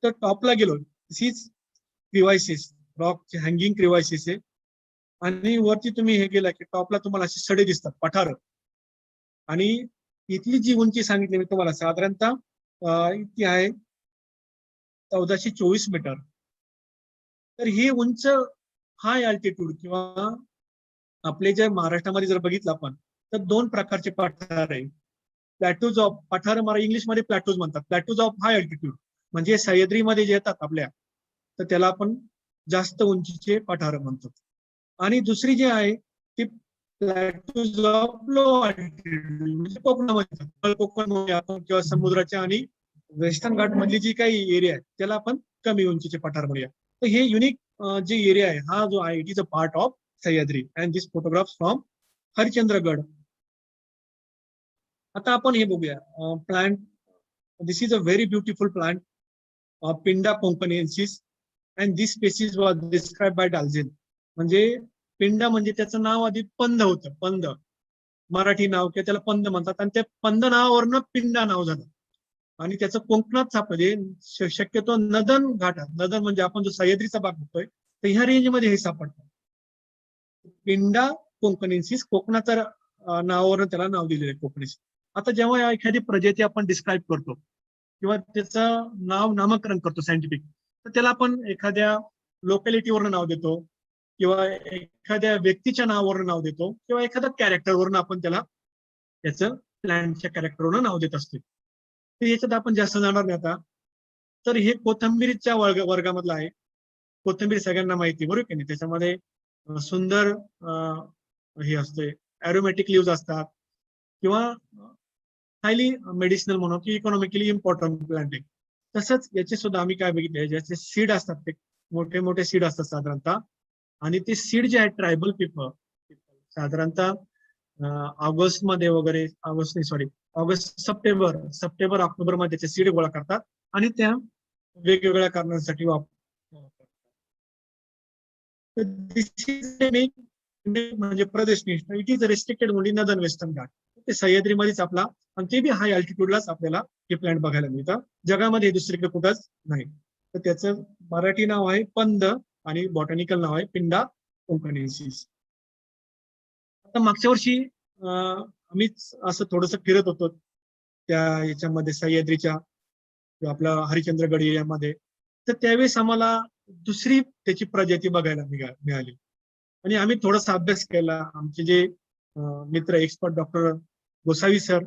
तर टॉपला गेलो, हीच क्रिवायसिस, रॉक हँगिंग क्रिवायसिस आहे. आणि वरती तुम्ही हे गेला की टॉपला तुम्हाला असे सडे दिसतात पठार. आणि इथली जी उंची सांगितली मी तुम्हाला साधारणतः इतकी आहे 1424 मीटर. तर ही उंच हाय अल्टिट्यूड किंवा आपले जे महाराष्ट्रामध्ये जर बघितलं आपण तर 2 प्रकारचे पठार आहे. प्लॅटूज ऑफ पठार मला इंग्लिशमध्ये प्लॅटूज म्हणतात. प्लॅटूज ऑफ हाय अल्टिट्यूड म्हणजे सह्याद्रीमध्ये जे येतात आपल्या तर त्याला आपण जास्त उंचीचे पठार म्हणतो. आणि दुसरी जी आहे ती प्लॅटूज ऑफ लो अल्टिट्यूड म्हणजे कोकणामध्ये, कोकण आपण किंवा समुद्राच्या आणि वेस्टर्न घाट मधली जी काही एरिया आहे त्याला आपण कमी उंचीचे पठार म्हणूया. तर हे युनिक जे एरिया आहे हा जो आहे it is a part of Sahyadri and this photograph from Harishchandragad. आता आपण हे बघूया plant. This is a very beautiful plant, pinda concanensis, and this species was describe by Dalzell. म्हणजे पिंडा म्हणजे त्याचं नाव आधी पंद होतं, पंद मराठी नाव किंवा त्याला पंद म्हणतात, आणि त्या पंद नावावरनं पिंडा नाव झालं. आणि त्याचं कोकणात सापडले शक्यतो नदन घाटात, नदन म्हणजे आपण जो सह्याद्रीचा भाग बघतोय तर ह्या रेंजमध्ये हे सापडतं. पिंडा कोंकणेन्सिस कोकणाच्या नावावरून त्याला नाव दिलेलं आहे कोकणेन्सिस. आता जेव्हा एखादी प्रजाती आपण डिस्क्राईब करतो किंवा त्याचं नामकरण करतो सायंटिफिक, तर त्याला आपण एखाद्या लोकॅलिटीवरून नाव देतो किंवा एखाद्या व्यक्तीच्या नावावरून नाव देतो किंवा एखाद्या कॅरेक्टरवरून आपण त्याला त्याचं प्लॅनच्या कॅरेक्टरवरून नाव देत असतो. तर याच्यात आपण जास्त जाणार नाही आता. तर हे कोथंबीरच्या वर्गामधलं आहे. कोथंबीर सगळ्यांना माहिती बरोबर की नाही, त्याच्यामध्ये सुंदर हे असते अरोमॅटिक लिव्ज असतात किंवा हायली मेडिसिनल म्हणून की इकॉनॉमिकली इम्पॉर्टंट प्लांट आहे. तसंच याचे सुद्धा आम्ही काय बघितले ज्याचे सीड असतात ते मोठे मोठे सीड असतात साधारणतः. आणि ते सीड जे आहेत ट्रायबल पीपल साधारणतः ऑगस्ट मध्ये वगैरे, ऑगस्ट सप्टेंबर ऑक्टोबर मध्ये त्याचे सीड गोळा करतात आणि त्या वेगवेगळ्या कारणांसाठी वापरतात. म्हणजे प्रदेश निष्ठ it is restricted only on the western Ghat. ते सह्याद्रीमध्येच आपला, आणि ते बी हाय अल्टिट्यूडलाच आपल्याला हे प्लॅन्ट बघायला मिळतं. जगामध्ये दुसरीकडे कुठंच नाही. तर त्याचं मराठी नाव आहे पंद आणि बॉटॅनिकल नाव आहे पिंडा कोंकणेन्सिस. आता मागच्या वर्षी आम्हीच असं थोडस फिरत होतो त्या याच्यामध्ये सह्याद्रीच्या किंवा आपल्या हरिश्चंद्रगड एरियामध्ये, तर त्यावेळेस आम्हाला दुसरी त्याची प्रजाती बघायला मिळाली. आणि आम्ही थोडासा अभ्यास केला. आमचे जे मित्र एक्सपर्ट डॉक्टर गोसावी सर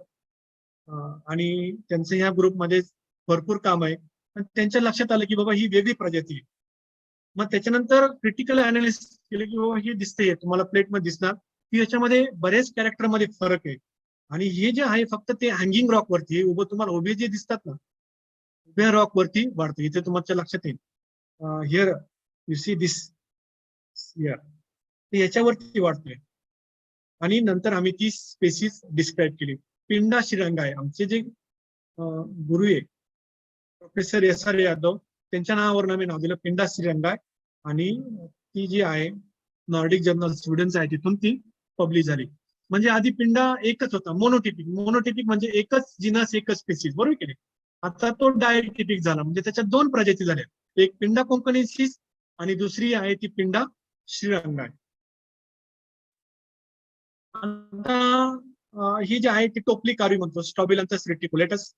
आणि त्यांचं ह्या ग्रुपमध्ये भरपूर काम आहे. आणि त्यांच्या लक्षात आलं की बाबा ही वेगळी प्रजाती आहे. मग त्याच्यानंतर क्रिटिकल अनालिसिस केलं की बाबा हे दिसतंय, तुम्हाला प्लेटमध्ये दिसणार की याच्यामध्ये बरेच कॅरेक्टरमध्ये फरक आहे. आणि हे जे आहे फक्त ते हँगिंग रॉक वरती उभं, तुम्हाला उभे जे दिसतात ना, उभ्या रॉक वरती वाढतं. इथे तुमच्या लक्षात येईल, here you see this here, याच्यावरती वाढतोय. आणि नंतर आम्ही ती स्पेसिस डिस्क्राईब केली. पिंडा श्रीरंग आहे आमचे जे गुरु आहे प्रोफेसर एस आर यादव, त्यांच्या नावावरून आम्ही नाव दिलं पिंडा श्रीरंग आहे. आणि ती जी आहे नॉर्डिक जर्नल स्वीडनचं आहे, तिथून ती पब्लिश झाली. म्हणजे आधी पिंडा एकच होता, मोनोटिपिक. मोनोटिपिक म्हणजे एकच जिनस एकच स्पेसिस, बरोबर की नाही. आता तो डायटिपिक झाला, म्हणजे त्याच्यात दोन प्रजाती झाल्या. एक पिंडा कोंकणीसिस आणि दुसरी आहे ती पिंडा श्रीरंग आहे. आता ही जी आहे ती टोपली कारवी म्हणतो, स्टॉबिलन्थस रेटिक्युलेटस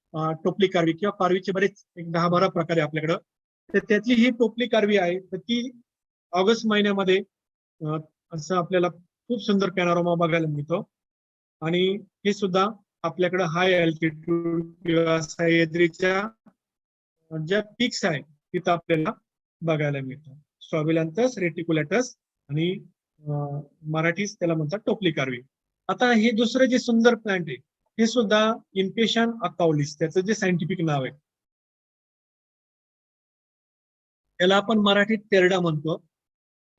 टोपली कारवी, किंवा कारवीचे बरेच एक 10-12 प्रकार आहे आपल्याकडं. तर त्यातली ही टोपली कारवी आहे. तर ती ऑगस्ट महिन्यामध्ये असं आपल्याला खूप सुंदर पॅनोरामा बघायला मिळतो. आणि हे सुद्धा आपल्याकडे हाय अल्टिट्यूड किंवा सह्याद्रीच्या ज्या पिक्स आहे तिथं आपल्याला बघायला मिळतं. स्टॉबिलन्थस रेटिक्युलेटस आणि मराठीत त्याला म्हणतात टोपली कारवी. आता हे दुसरं जे सुंदर प्लांट आहे हे सुद्धा इम्पेशन अकाउलिस, त्याचं जे सायंटिफिक नाव आहे, त्याला आपण मराठीत तेरडा म्हणतो.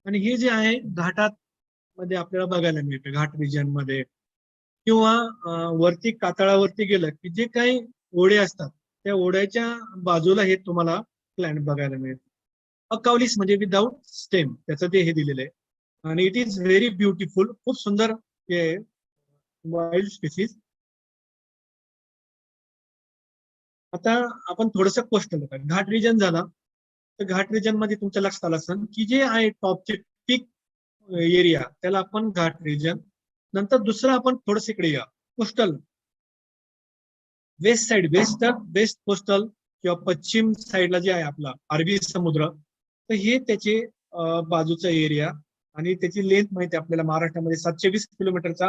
आणि हे जे आहे घाटात मध्ये आपल्याला बघायला मिळतं, घाट रिजन मध्ये किंवा वरती कातळावरती गेलं की जे काही ओढे असतात त्या ओढ्याच्या बाजूला हे तुम्हाला प्लॅन्ट बघायला मिळतं. अकाउलिस म्हणजे विदाऊट स्टेम, त्याचं ते हे दिलेलं आहे. आणि इट इज व्हेरी ब्युटिफुल, खूप सुंदर हे वाईल्ड स्पीसीज. आता आपण थोडस कोस्टल घाट रिजन झाला, तर घाट रिजन मध्ये तुमच्या लक्षात आलं असेल की जे आहे टॉपचे पीक एरिया त्याला आपण घाट रिजन. नंतर दुसरं आपण थोडस इकडे या coastal west side, west coastal किंवा पश्चिम साईडला जे आहे आपला अरबी समुद्र, तर हे त्याचे बाजूचा एरिया. आणि त्याची लेंथ माहिती आपल्याला महाराष्ट्रामध्ये 720 किलोमीटरचा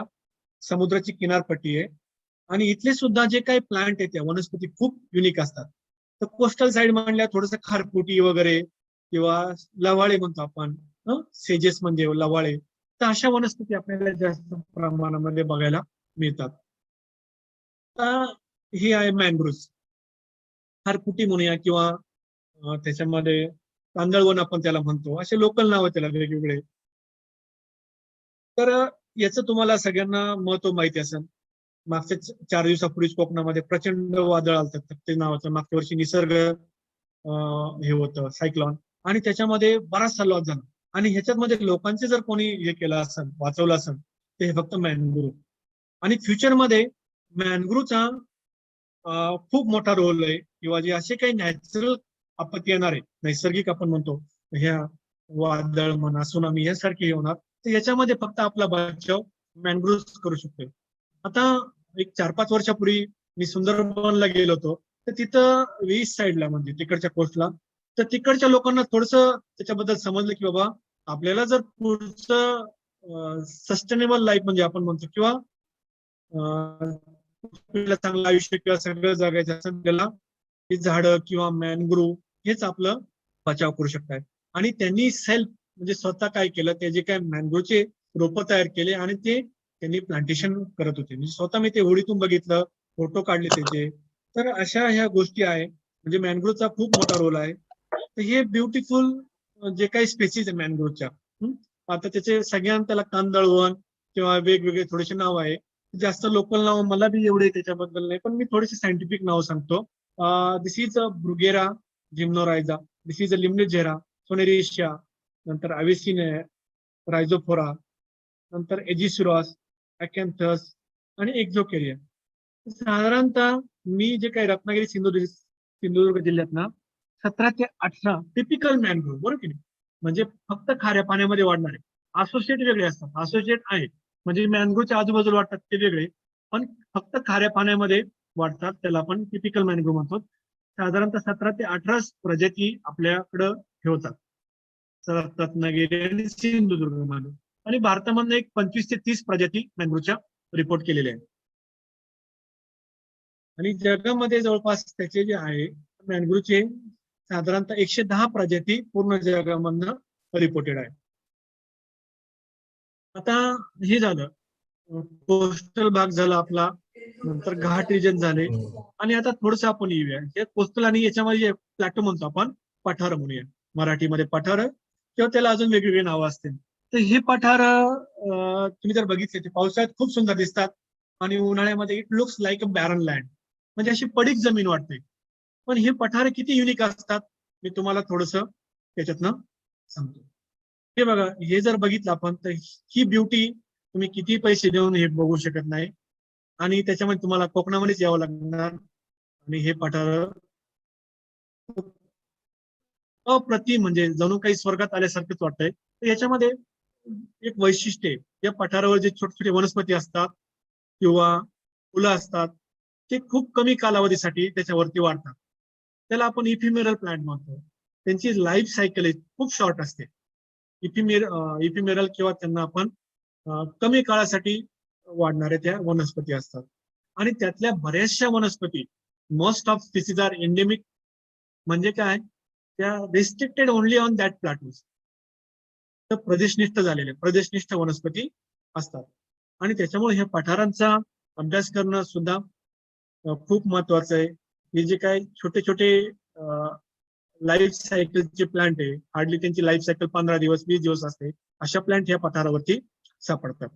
समुद्राची किनारपट्टी आहे. आणि इथले सुद्धा जे काही प्लांट आहेत त्या वनस्पती खूप युनिक असतात. तर कोस्टल साईड म्हणल्या थोडस खारफुटी वगैरे किंवा लवाळे म्हणतो आपण, सेजेस म्हणजे लवाळे, तर अशा वनस्पती आपल्याला जास्त प्रमाणामध्ये बघायला मिळतात. आता ही आहे मँग्रोव्ह, खारफुटी म्हणूया किंवा त्याच्यामध्ये कांदळवन आपण त्याला म्हणतो, असे लोकल नाव त्याला वेगवेगळे. तर याचं तुम्हाला सगळ्यांना महत्व माहिती असेल. मागच्या 4 दिवसापूर्वीच कोकणामध्ये प्रचंड वादळ आलं ते नावाचं, मागच्या वर्षी निसर्ग हे होतं सायक्लॉन, आणि त्याच्यामध्ये बराचसा लॉस झाला. आणि ह्याच्यामध्ये लोकांचे जर कोणी हे केलं असेल, वाचवलं असेल, ते हे फक्त मॅनग्रोव्ह. आणि फ्युचरमध्ये मॅनग्रोव्हचा खूप मोठा रोल आहे, किंवा जे असे काही नॅचरल आपत्ती येणार आहे, नैसर्गिक आपण म्हणतो, ह्या वादळ म्हणा सुनामी यासारखे होणार, तर याच्यामध्ये फक्त आपला बचाव मॅनग्रोव्ह करू शकतो. आता एक 4-5 वर्षापूर्वी मी सुंदरबनला गेलो होतो, तर तिथं ईस्ट साईडला म्हणजे तिकडच्या कोस्टला, तर तिकडच्या लोकांना थोडस त्याच्याबद्दल समजलं की बाबा आपल्याला जर पुढचं सस्टेनेबल लाईफ म्हणजे आपण म्हणतो, किंवा चांगलं आयुष्य किंवा सगळं जगायचं असेल त्याला, ही झाडं किंवा मॅनग्रोव्ह हेच आपलं बचाव करू शकतात. आणि त्यांनी सेल्फ म्हणजे स्वतः काय केलं, ते जे काय मॅनग्रोव्हचे रोपं तयार केले आणि ते त्यांनी प्लांटेशन करत होते. म्हणजे स्वतः मी ते होडीतून बघितलं, फोटो काढले त्याचे. तर अशा ह्या गोष्टी आहे, म्हणजे मॅनग्रोव्हचा खूप मोठा रोल आहे. तर हे ब्युटिफुल जे काही स्पेसिस आहे मॅनग्रोव्हच्या, आता त्याचे सगळ्यांना त्याला कांदळवन किंवा वेगवेगळे थोडेसे नाव आहे. जास्त लोकल नाव मला बी एवढे त्याच्याबद्दल नाही, पण मी थोडेसे सायंटिफिक नाव सांगतो. दिस इज अ ब्रुगेरा जिम्नोरायझा, दिस इज अ लिम्नेझेरा सोनेरिशिया, नंतर अवेसिने रायझोफोरा, नंतर एजिसुरॉस, अकॅन्थस आणि एक्झोकेरिया. साधारणतः मी जे काही रत्नागिरी सिंधुदुर्ग जिल्ह्यात ना 17 ते 18 टिपिकल मॅनग्रोव्ह, बरोबर की नाही, म्हणजे फक्त खाऱ्या पाण्यामध्ये वाढणारे. असोसिएट वेगळे असतात, असोसिएट आहे म्हणजे मॅनग्रोव्हच्या आजूबाजूला वाटतात ते वेगळे, पण फक्त खाऱ्या पाण्यामध्ये वाढतात, त्याला आपण टिपिकल मॅनग्रोव्ह म्हणतो. साधारणतः 17 ते 18 प्रजाती आपल्याकडं ठेवतात. रत्नागिरी आणि सिंधुदुर्गमध्ये. आणि भारतामधनं एक 25 ते 30 प्रजाती मँग्रोवच्या रिपोर्ट केलेल्या आहेत. आणि जगामध्ये जवळपास त्याचे जे आहे मँग्रोवचे साधारणतः 110 प्रजाती पूर्ण जगामधनं रिपोर्टेड आहे. आता हे झालं कोस्टल भाग झाला आपला, नंतर घाट रिजन झाले, आणि आता थोडस आपण येऊया हे कोस्टल आणि याच्यामध्ये प्लॅटो म्हणतो आपण, पठार म्हणूया. मराठीमध्ये पठार किंवा त्याला अजून वेगवेगळी नावं असतील. तर हे पठार तुम्ही जर बघितले ते पावसाळ्यात खूप सुंदर दिसतात आणि उन्हाळ्यामध्ये it looks like a baron land, म्हणजे अशी पडीक जमीन वाटते. पण हे पठार किती युनिक असतात मी तुम्हाला थोडस त्याच्यातनं सांगतो. हे बघा, हे जर बघितलं आपण तर ही ब्युटी तुम्ही किती पैसे देऊन हे बघू शकत नाही. आणि त्याच्यामध्ये तुम्हाला कोकणामध्येच यावं लागणार. आणि हे पठार अप्रतिम, म्हणजे जणू काही स्वर्गात आल्यासारखंच वाटतंय. तर याच्यामध्ये एक वैशिष्ट्य आहे, या पठारावर जे छोटे छोटे वनस्पती असतात किंवा फुलं असतात ते खूप कमी कालावधीसाठी त्याच्यावरती वाढतात. त्याला आपण इफिमेरल प्लांट म्हणतो. त्यांची लाईफ सायकल खूप शॉर्ट असते. इफिमेरल किंवा त्यांना आपण कमी काळासाठी वाढणाऱ्या त्या वनस्पती असतात. आणि त्यातल्या बऱ्याचशा वनस्पती, most of species are endemic, म्हणजे काय, त्या restricted only on that plateaus. तर प्रदेशनिष्ठ झालेले प्रदेशनिष्ठ वनस्पती असतात. आणि त्याच्यामुळे ह्या पठारांचा अभ्यास करणं सुद्धा खूप महत्वाचं आहे. हे जे काय छोटे छोटे लाईफ सायकलचे प्लांट आहे, हार्डली त्यांची लाईफ सायकल 15 दिवस 20 दिवस असते, अशा प्लांट ह्या पठारावरती सापडतात.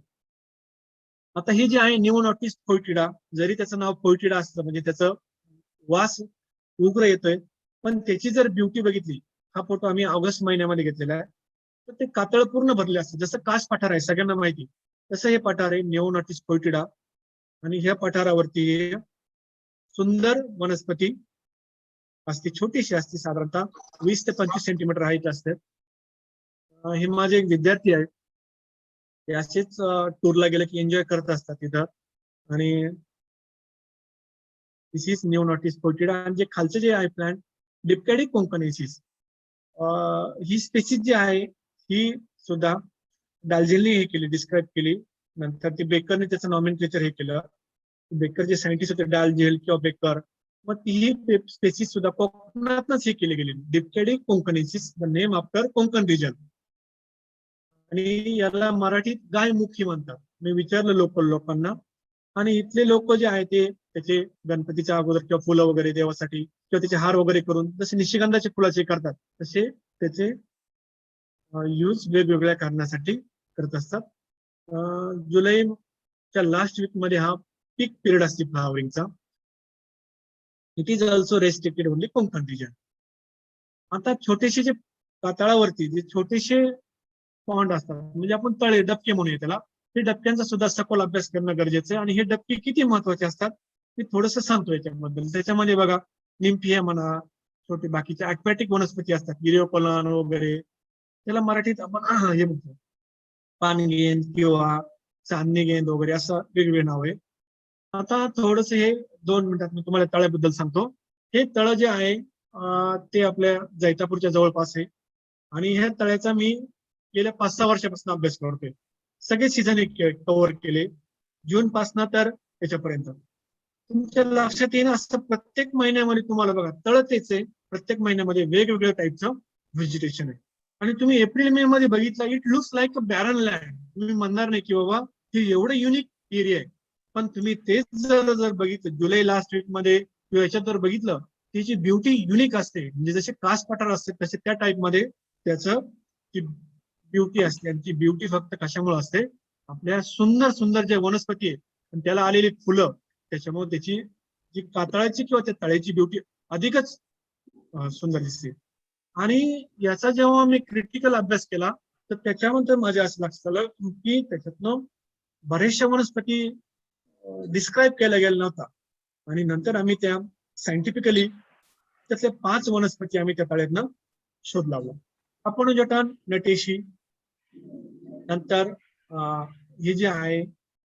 आता हे जे आहे निओनॉटिस फोइटिडा, जरी त्याचं नाव फोइटिडा असतं म्हणजे त्याचं वास उग्र येतोय, पण त्याची जर ब्युटी बघितली, हा फोटो आम्ही ऑगस्ट महिन्यामध्ये घेतलेला आहे, तर ते कातळ पूर्ण भरले असते. जसं कास पठार आहे सगळ्यांना माहिती, तसं हे पठार आहे निओनॉटिस फोइटिडा. आणि ह्या पठारावरती सुंदर वनस्पती असते, छोटीशी असते, साधारणतः 20 ते 25 सेंटीमीटर हाईट असते. हे माझे एक विद्यार्थी आहेत, ते असेच टूरला गेले की एन्जॉय करत असतात तिथं. आणि दिस इज निओनॉटिस फोइटिडा. आणि जे खालचे जे आहे प्लांट डिप्कॅडिक कोंकणेसिस, ही स्पेसिस जी आहे ही सुद्धा डाल्झेलने हे केली, डिस्क्राईब केली. नंतर ते बेकरने त्याचं नॉमेनक्लेचर हे केलं. बेकर जे सायंटिस्ट होते डाल्झेल किंवा बेकर, मग ही स्पेसिस सुद्धा कोकणातच हे केली गेली, dipcadi concanensis, the name after Konkan region. आणि याला मराठीत गायमुखी म्हणतात. मी विचारलं लोकल लोकांना, आणि इथले लोक जे आहे ते त्याचे गणपतीच्या अगोदर किंवा फुलं वगैरे देवासाठी किंवा त्याचे हार वगैरे करून जसे निशिगंधाचे फुलाचे करतात, तसे त्याचे यूज वेगवेगळ्या कारणासाठी करत असतात. जुलैच्या लास्ट वीक मध्ये हा पीक पिरियड असते फ्लावरिंगचा. It is also restricted only Konkan region. आता छोटेसे जे पातळावरती जे छोटेसे पॉन्ड असतात, म्हणजे आपण तळे डबके म्हणूया त्याला, हे डबक्यांचा सुद्धा सखोल अभ्यास करणं गरजेचं आहे. आणि हे डबके किती महत्वाचे असतात मी थोडंसं सांगतो याच्याबद्दल. त्याच्यामध्ये बघा, निम्फिया म्हणा, छोटे बाकीचे अक्वॅटिक वनस्पती असतात, गिरिओपलन वगैरे, त्याला मराठीत आपण हे म्हणतो पानगेंद किंवा चांदणी गेंद वगैरे, असं वेगवेगळे नाव आहे. आता थोडस हे 2 मिनिटात मी तुम्हाला तळ्याबद्दल सांगतो. हे तळ जे आहे ते आपल्या जैतापूरच्या जवळपास आहे. आणि ह्या तळ्याचा मी गेल्या 5-6 वर्षापासून अभ्यास करतोय. सगळे सीझन कव्हर केले, जून पासून तर त्याच्यापर्यंत. तुमच्या लक्षात येईल असं प्रत्येक महिन्यामध्ये तुम्हाला बघा तळ तेच आहे, प्रत्येक महिन्यामध्ये वेगवेगळ्या टाईपचं व्हेजिटेशन आहे. आणि तुम्ही एप्रिल मे मध्ये बघितलं, it looks like a baron land. तुम्ही म्हणणार नाही की बाबा हे एवढं युनिक एरिया आहे. पण तुम्ही तेच जर बघितलं जुलै लास्ट वीक मध्ये किंवा याच्यात जर बघितलं, त्याची ब्युटी युनिक असते. म्हणजे जसे कास पठार असते तसे त्या टाईप मध्ये त्याचं ब्युटी असते. आणि ती ब्युटी फक्त कशामुळे असते, आपल्या सुंदर सुंदर जे वनस्पती आहे आणि त्याला आलेली फुलं, त्याच्यामुळे त्याची जी कातळाची किंवा त्या तळ्याची ब्युटी अधिकच सुंदर दिसते. आणि याचा जेव्हा मी क्रिटिकल अभ्यास केला, तर त्याच्यानंतर माझ्या असं लक्षात आलं की त्याच्यातनं बऱ्याचशा वनस्पती डिस्क्राईब केल्या गेल्या नव्हता. आणि नंतर आम्ही त्या सायंटिफिकली त्यातल्या 5 वनस्पती आम्ही त्या तळ्यातनं शोध लावला. आपण जटान नटेशी, नंतर हे जे आहे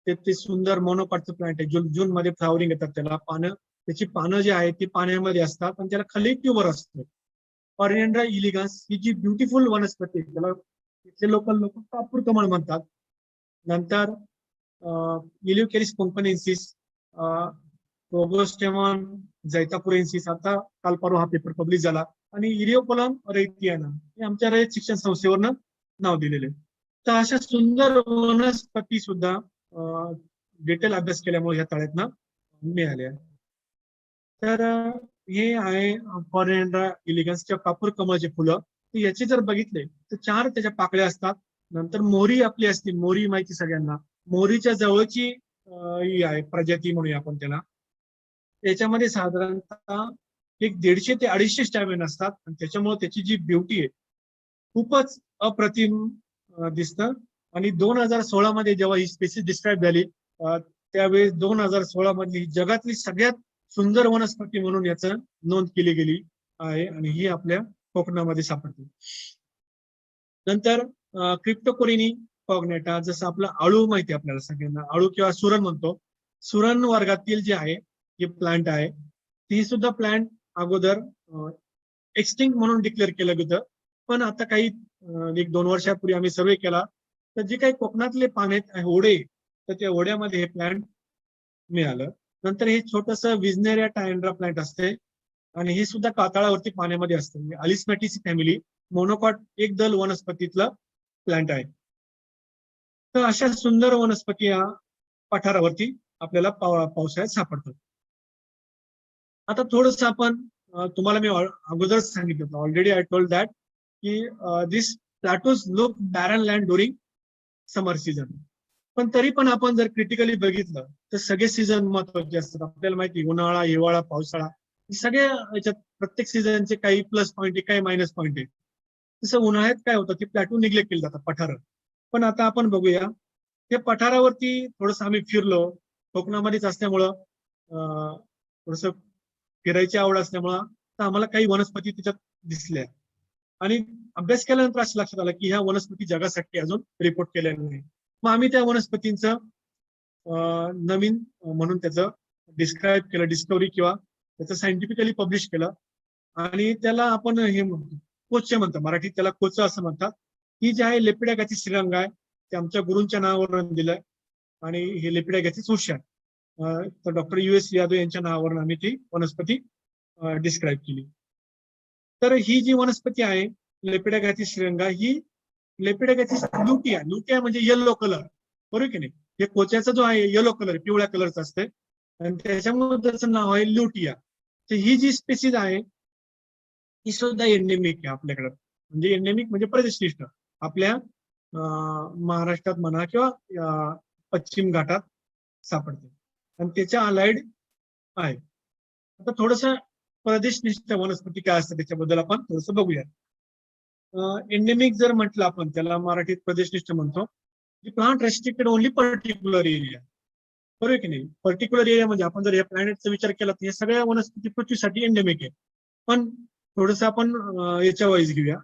ते सुंदर मोनोकॉटचं प्लांट आहे, जून मध्ये फ्लावरिंग येतात, त्याला पानं त्याची पानं जी आहेत ती पाण्यामध्ये असतात आणि त्याला खाली ट्यूबर असतो. ऑरिएंड्रा इलिगन्स ही जी ब्युटिफुल वनस्पती आहे, त्याला इथले लोक कापूर कमळ म्हणतात. नंतर इलिओकेरिस कोंकणेन्सिस, प्रोगोस्टेमॉन जैतापुरेन्सिस, आता काल परवा हा पेपर पब्लिश झाला, आणि इरिओकोलम रेटियाना हे आमच्या रयत शिक्षण संस्थेवरनं नाव दिलेले. तर अशा सुंदर वनस्पती सुद्धा डिटेल अभ्यास केल्यामुळे ह्या तळ्यातनं मिळाल्या. तर हे आहे फॉरेंड्रा इलिगन्सच्या कापूर कमळाचे फुलं. तर याचे जर बघितले तर 4 त्याच्या पाकळ्या असतात. नंतर मोहरी आपली असते, मोहरी माहिती सगळ्यांना, मोहरीच्या जवळची ही आहे प्रजाती म्हणूया आपण त्याला. त्याच्यामध्ये साधारणतः एक 150 ते 250 स्टॅमिन असतात आणि त्याच्यामुळे त्याची जी ब्युटी आहे खूपच अप्रतिम दिसतं. आणि 2016 मध्ये जेव्हा ही स्पेसिस डिस्क्राईब झाली, त्यावेळेस 2016 मध्ये जगातली सगळ्यात सुंदर वनस्पती म्हणून याचं नोंद केली गेली आहे आणि ही आपल्या कोकणामध्ये सापडते. नंतर क्रिप्टोकोरिनी कॉग्नेटा, जसं आपलं आळू माहिती आहे आपल्याला सगळ्यांना, आळू किंवा सुरण म्हणतो, सुरण वर्गातील जे आहे हे प्लांट आहे. ती सुद्धा प्लांट अगोदर एक्सटिंक्ट म्हणून डिक्लेअर केलं गेलं, पण आता काही 1-2 वर्षापूर्वी आम्ही सर्वे केला, तर जे काही कोकणातले पाने ओढे, तर त्या ओढ्यामध्ये हे प्लांट मिळालं. नंतर हे छोटस विजनेरिया टायंड्रा प्लांट असते आणि हे सुद्धा कातळावरती पाण्यामध्ये असते. म्हणजे अलिस्मॅटिसी फॅमिली मोनोकॉट एक दल वनस्पतीतलं प्लांट आहे. तर अशा सुंदर वनस्पती या पठारावरती आपल्याला पावसाळ्यात सापडतात. आता थोडस आपण तुम्हाला मी अगोदर सांगितलं होतं, ऑलरेडी आय टोल्ड दॅट की this plateaus look barren land during summer season. पण तरी पण आपण जर क्रिटिकली बघितलं तर सगळे सीझन महत्वाचे असतात. आपल्याला माहिती, उन्हाळा, हिवाळा, पावसाळा, सगळ्या याच्यात प्रत्येक सीझनचे काही प्लस पॉईंट आहे, काही मायनस पॉईंट आहे. तसं उन्हाळ्यात काय होतं की प्लॅटो निग्लेक्ट केले जातात पठार. पण आता आपण बघूया, त्या पठारावरती थोडस आम्ही फिरलो, कोकणामध्येच असल्यामुळं थोडस फिरायची आवड असल्यामुळं तर आम्हाला काही वनस्पती त्याच्यात दिसल्या आणि अभ्यास केल्यानंतर असं लक्षात आलं की ह्या वनस्पती जगासाठी अजून रिपोर्ट केलेल्या नाही. मग आम्ही त्या वनस्पतींचं नवीन म्हणून त्याचं डिस्क्राईब केलं, डिस्कवरी किंवा त्याचं सायंटिफिकली पब्लिश केलं आणि त्याला आपण हे म्हणतो कोच म्हणतात, मराठीत त्याला कोच असं म्हणतात. ही जी आहे लेपिडागॅथी श्रीरंग आहे, ते आमच्या गुरूंच्या नावावर दिलंय आणि हे लेपिडागॅथी उष्या, तर डॉक्टर US यादव यांच्या नावावरून आम्ही ती वनस्पती डिस्क्राईब केली. तर ही जी वनस्पती आहे लेपिडागॅथी श्रीरंगा, ही लेपिडागॅथी लुटिया, लुटिया म्हणजे येलो कलर, बरोबर की नाही. हे कोच्याचा जो आहे येलो कलर, पिवळ्या कलरचा असते आणि त्याच्यामुळे त्याचं नाव आहे लुटिया. तर ही जी स्पेसिस आहे ही सुद्धा एंडेमिक आहे आपल्याकडं. म्हणजे एंडेमिक म्हणजे प्रदेशनिष्ठ आपल्या महाराष्ट्रात म्हणा किंवा पश्चिम घाटात सापडते आणि त्याच्या अलाइड आहे. आता थोडस प्रदेशनिष्ठ वनस्पती काय असतं त्याच्याबद्दल आपण थोडस बघूया. एंडेमिक जर म्हटलं आपण त्याला मराठीत प्रदेशनिष्ठ म्हणतो, plant restricted only particular area, बरोबर की नाही. पर्टिक्युलर एरिया म्हणजे आपण जर या प्लॅनेटचा विचार केला तर हे सगळ्या वनस्पती पृथ्वीसाठी एंडेमिक आहे. पण थोडस आपण याच्या वाईज घेऊया,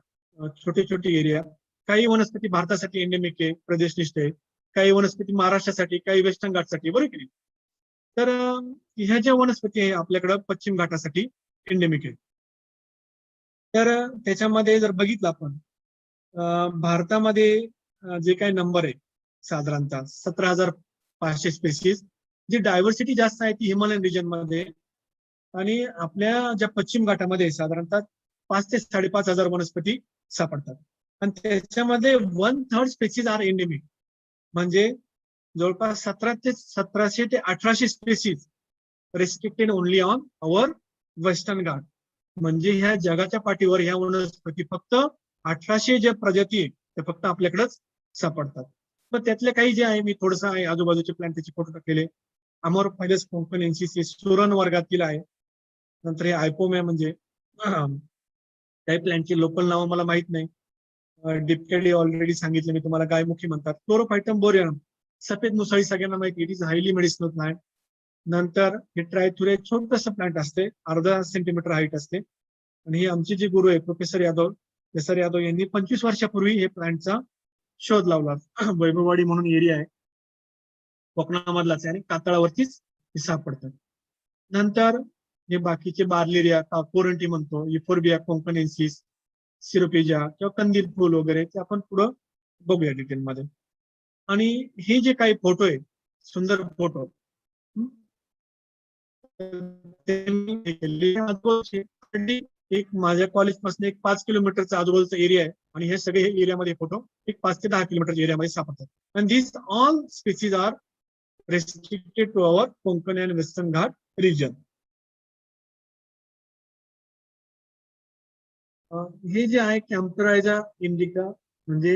छोटे छोटे एरिया. काही वनस्पती भारतासाठी एंडेमिक आहे, प्रदेशनिष्ठ आहे, काही वनस्पती महाराष्ट्रासाठी, काही वेस्टर्न घाटसाठी, बरोबर की नाही. तर ह्या ज्या वनस्पती आहे आपल्याकडं पश्चिम घाटासाठी एंडेमिक आहे. तर त्याच्यामध्ये जर बघितलं आपण भारतामध्ये जे काही नंबर आहे साधारणतः 17,500 स्पेसिस, जी डायव्हर्सिटी जास्त आहे ती हिमालयन रिजन मध्ये, आणि आपल्या ज्या पश्चिम घाटामध्ये साधारणतः 5 ते 5,500 वनस्पती सापडतात आणि त्याच्यामध्ये 1/3 स्पेसिस आर एंडेमिक. म्हणजे जवळपास 1700 ते 1800 species restricted only on our western Ghat. म्हणजे ह्या जगाच्या पाठीवर ह्या वनस्पती फक्त 1800 ज्या प्रजाती आहेत त्या फक्त आपल्याकडेच सापडतात. मग त्यातले काही जे आहे मी थोडस आहे आजूबाजूचे प्लॅन त्याचे फोटो टाकलेले. अमोरफायलस कोंकणेन्सिस हे सुरण वर्गातील आहे. नंतर हे आयपोमॅ म्हणजे काही प्लॅनची लोकल नावं मला माहित नाही. डिप्टेडी ऑलरेडी सांगितलं मी तुम्हाला, गायमुखी म्हणतात. क्लोरोफायटम बोरियम सफेद मुसळी सगळ्यांना माहिती, it is highly medicinal plant. नंतर हे ट्रायथुरे छोटस प्लांट असते, अर्धा सेंटीमीटर हाईट असते आणि हे आमचे जे गुरु आहे प्रोफेसर यादव यांनी 25 वर्षापूर्वी हे प्लांटचा शोध लावला. वैभववाडी म्हणून एरिया आहे कोकणामधलाच आहे आणि कातळावरतीच हे सापडतात. नंतर हे बाकीचे बार्लेरिया कोरंटी म्हणतो, इफोर्बिया कोंकणेन्सिस, सिरोपेजिया किंवा कंदील फुल वगैरे ते आपण पुढं बघूया डिटेलमध्ये. आणि हे जे काही फोटो आहे, सुंदर फोटो, ते मी हे केलेले आजूबाजूचे एक माझ्या कॉलेज पासून एक 5 किलोमीटरचा आजूबाजूचा एरिया आहे आणि हे सगळे एरियामध्ये फोटो एक 5 ते 10 किलोमीटर एरियामध्ये सापडतात. And this all species are restricted to our Konkan and Western Ghat region. हे जे आहे कॅम्परायझा इंडिका म्हणजे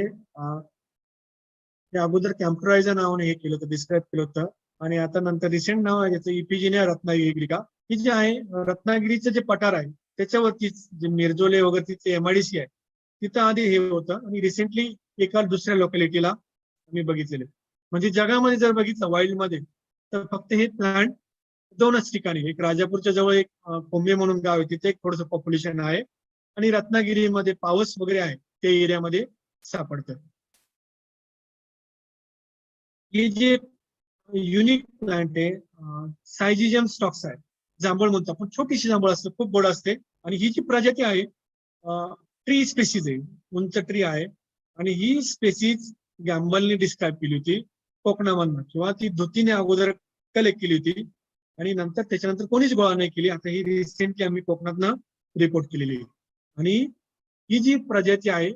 ते अगोदर कॅम्परायझा नावाने हे केलं होतं, डिस्क्राईब केलं होतं आणि आता नंतर रिसेंट नाव आहे त्याचं इपिजिनिया रत्नागिरिका. ही जे आहे रत्नागिरीचं जे पठार आहे त्याच्यावरतीच जे मिरजोले वगैरे तिथे एमआयडीसी आहे तिथं आधी हे होतं आणि रिसेंटली एका दुसऱ्या लोकॅलिटीला मी बघितलेले. म्हणजे जगामध्ये जर बघितलं वाईल्ड मध्ये तर फक्त हे प्लांट 2च ठिकाणी, एक राजापूरच्या जवळ एक कोंबे म्हणून गाव आहे तिथे एक थोडंसं पॉप्युलेशन आहे आणि रत्नागिरीमध्ये पावस वगैरे आहे त्या एरियामध्ये सापडतं. हे जे युनिक प्लांट आहे सायजिजियम स्टॉक्स आहे, जांभूळ म्हणतो आपण, छोटीशी जांभूळ असते, खूप गोड असते आणि ही जी प्रजाती आहे ट्री स्पेसीज आहे, उंच ट्री आहे आणि ही स्पेसीज गॅम्बलने डिस्क्राईब केली होती कोकणामधनं, किंवा ती धुतीने अगोदर कलेक्ट केली होती आणि नंतर त्याच्यानंतर कोणीच गोळा नाही केली. आता ही रिसेंटली आम्ही कोकणातनं रिपोर्ट केलेली आहे आणि ही जी प्रजाती आहे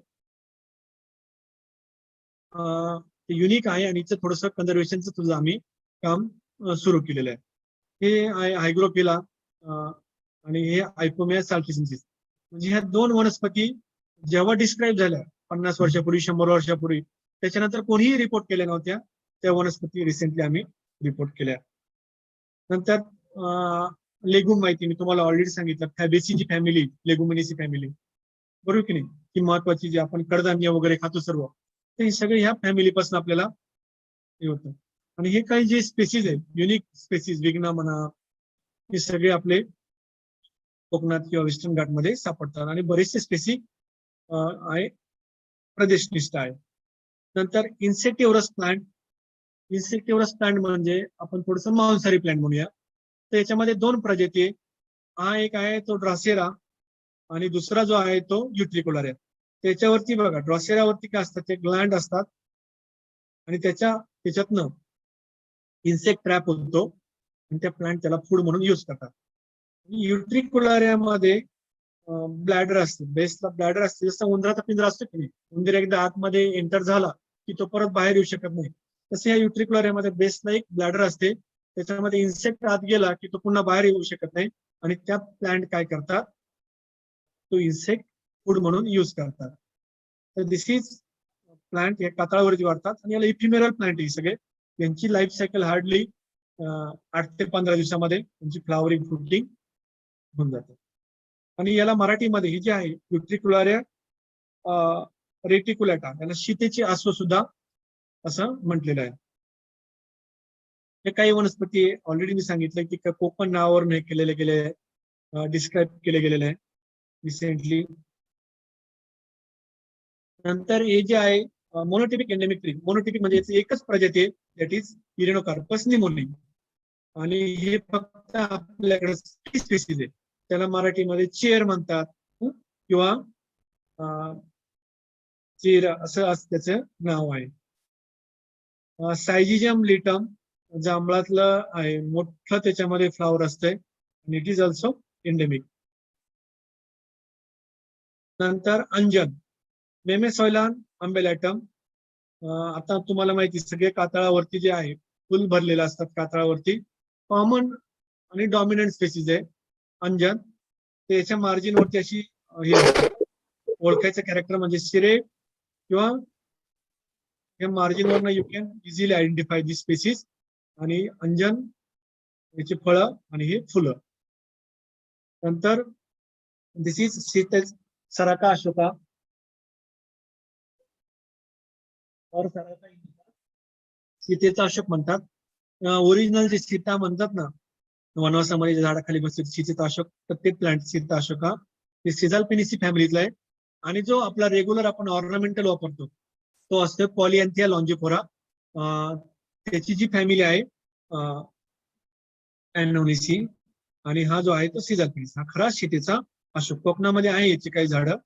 युनिक आहे आणि हिचं थोडंसं कन्झर्वेशनचं तुझं आम्ही काम सुरू केलेलं आहे. हे आहे हायग्रोफिला आणि हे आयकोमिया साल्टिसिन्सिस. म्हणजे ह्या 2 वनस्पती जेव्हा डिस्क्राईब झाल्या 50 वर्षापूर्वी 100 वर्षापूर्वी, त्याच्यानंतर कोणीही रिपोर्ट केल्या नव्हत्या, त्या वनस्पती रिसेंटली आम्ही रिपोर्ट केल्या. नंतर लेगुम माहिती मी तुम्हाला ऑलरेडी सांगितलं, फॅबेसीची फॅमिली, लेगुमिनेसी फॅमिली, बरोबर की नाही, ही महत्वाची जी आपण कडधान्य वगैरे खातो सर्व, ते सगळे ह्या फॅमिलीपासून आपल्याला हे होतं. आणि हे काही जे स्पेसीज आहेत युनिक स्पेसीज, विग्ना म्हणा, हे सगळे आपले कोकणात किंवा वेस्टर्न घाटमध्ये सापडतात आणि बरेचसे स्पेसी आहे प्रदेशनिष्ठ आहे. नंतर इन्सेक्टिव्हरस प्लांट. इन्सेक्टिव्हरस प्लांट म्हणजे आपण थोडस मांसाहारी प्लांट म्हणूया. तर याच्यामध्ये 2 प्रजाती आहे. हा एक आहे तो ड्रासेरा आणि दुसरा जो आहे तो युट्रिकुलर आहे. त्याच्यावरती बघा ड्रॉसेरावरती काय असतात, ते ग्लँड असतात आणि त्याच्यातनं इन्सेक्ट ट्रॅप होतो आणि त्या प्लांट त्याला फूड म्हणून युज करतात. युट्रिकुलरियामध्ये ब्लॅडर असते, बेसला ब्लॅडर असते, जसं उंदराचा पिंजरा असतो की नाही, उंदीर एकदा आतमध्ये एंटर झाला की तो परत बाहेर येऊ शकत नाही, तसे या युट्रिकुलरियामध्ये बेसला एक ब्लॅडर असते, त्याच्यामध्ये इन्सेक्ट आत गेला की तो पुन्हा बाहेर येऊ शकत नाही आणि त्या प्लांट काय करतात, तो इन्सेक्ट फूड म्हणून युज करतात. तर दिस इज प्लांट या कातळावरती वाढतात आणि याला इफिमेरल प्लांट आहे सगळे. यांची लाईफ सायकल हार्डली 8 ते 15 दिवसामध्ये त्यांची फ्लावरिंग फ्रुटिंग होऊन जाते. आणि याला मराठीमध्ये ही जी आहे युट्रिकुलारिया रेटिकुलेटा, याला शीतेची आसव सुद्धा असं म्हटलेलं आहे. हे काही वनस्पती ऑलरेडी मी सांगितलं की कोकण नावावरून हे केलेले गेले, डिस्क्राईब केले गेलेले आहे रिसेंटली. नंतर हे जे आहे मोनोटिपिक एंडेमिक ट्री. मोनोटिपिक म्हणजे एकच प्रजाती आहे, दॅट इज इरेनोकार्पस निमोनी, आणि हे फक्त आपल्याकडे स्पेसीज आहे. त्याला मराठीमध्ये चेअर म्हणतात किंवा चेर असं त्याचं नाव आहे. सायजिजियम लिटम जांभळातलं आहे, मोठं त्याच्यामध्ये फ्लावर असतंय आणि इट इज ऑल्सो एंडेमिक. नंतर अंजन, मेमेसॉयलान आंबेलॅटम. आता तुम्हाला माहिती सगळे कातळावरती जे आहे फुल भरलेलं असतात कातळावरती, कॉमन आणि डॉमिनंट स्पेसीज आहे अंजन. त्याच्या मार्जिन वरती अशी हे ओळखायचं कॅरेक्टर म्हणजे शिरे किंवा या मार्जिन वरनं you can easily identify this species. आणि अंजन याची फळं आणि हे फुलं. नंतर दिस इज सराका अशोका और सराका इंडिका, सीतेचा अशोक म्हणतात. ओरिजिनल जे सीता म्हणतात ना वनवासामध्ये झाडाखाली बसते सीतेचा अशोक, तर ते प्लांट सीता अशोका हे सिझाल्पिनिसी फॅमिलीतला आहे. आणि जो आपला रेग्युलर आपण ऑर्नामेंटल वापरतो तो असतो पॉलिअँथिया लॉन्जिफोरा. त्याची जी फॅमिली आहे एनोनिसी, आणि हा जो आहे तो सीझर पीस, हा खरा शेतीचा अशोक. कोकणामध्ये आहे याची काही झाडं.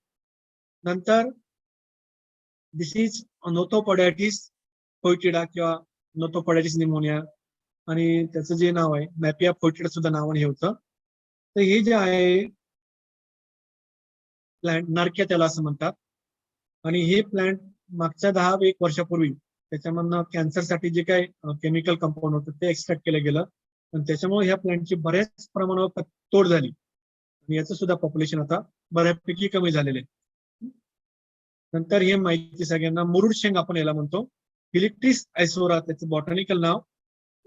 नंतर दिस इज नोथोपोडॅटिस फोइटिडा किंवा नोथोपोडॅटिस निमोनिया, आणि त्याचं जे नाव आहे मॅपिया फोइटिडा सुद्धा नावाने हे होतं. तर हे जे आहे प्लांट नारक्या त्याला असं म्हणतात. आणि हे प्लांट मागच्या 10-1 वर्षापूर्वी त्याच्यामधनं कॅन्सरसाठी जे काही केमिकल कंपाऊंड होतं ते एक्स्ट्रॅक्ट केलं गेलं, पण त्याच्यामुळे ह्या प्लांटची बऱ्याच प्रमाणावर तोड झाली आणि याचं सुद्धा पॉप्युलेशन आता बऱ्यापैकी कमी झालेलं आहे. नंतर हे माहिती सगळ्यांना मुरुड शेंग आपण याला म्हणतो. फिलिप्टिस आयसोरा त्याचं बॉटॅनिकल नाव.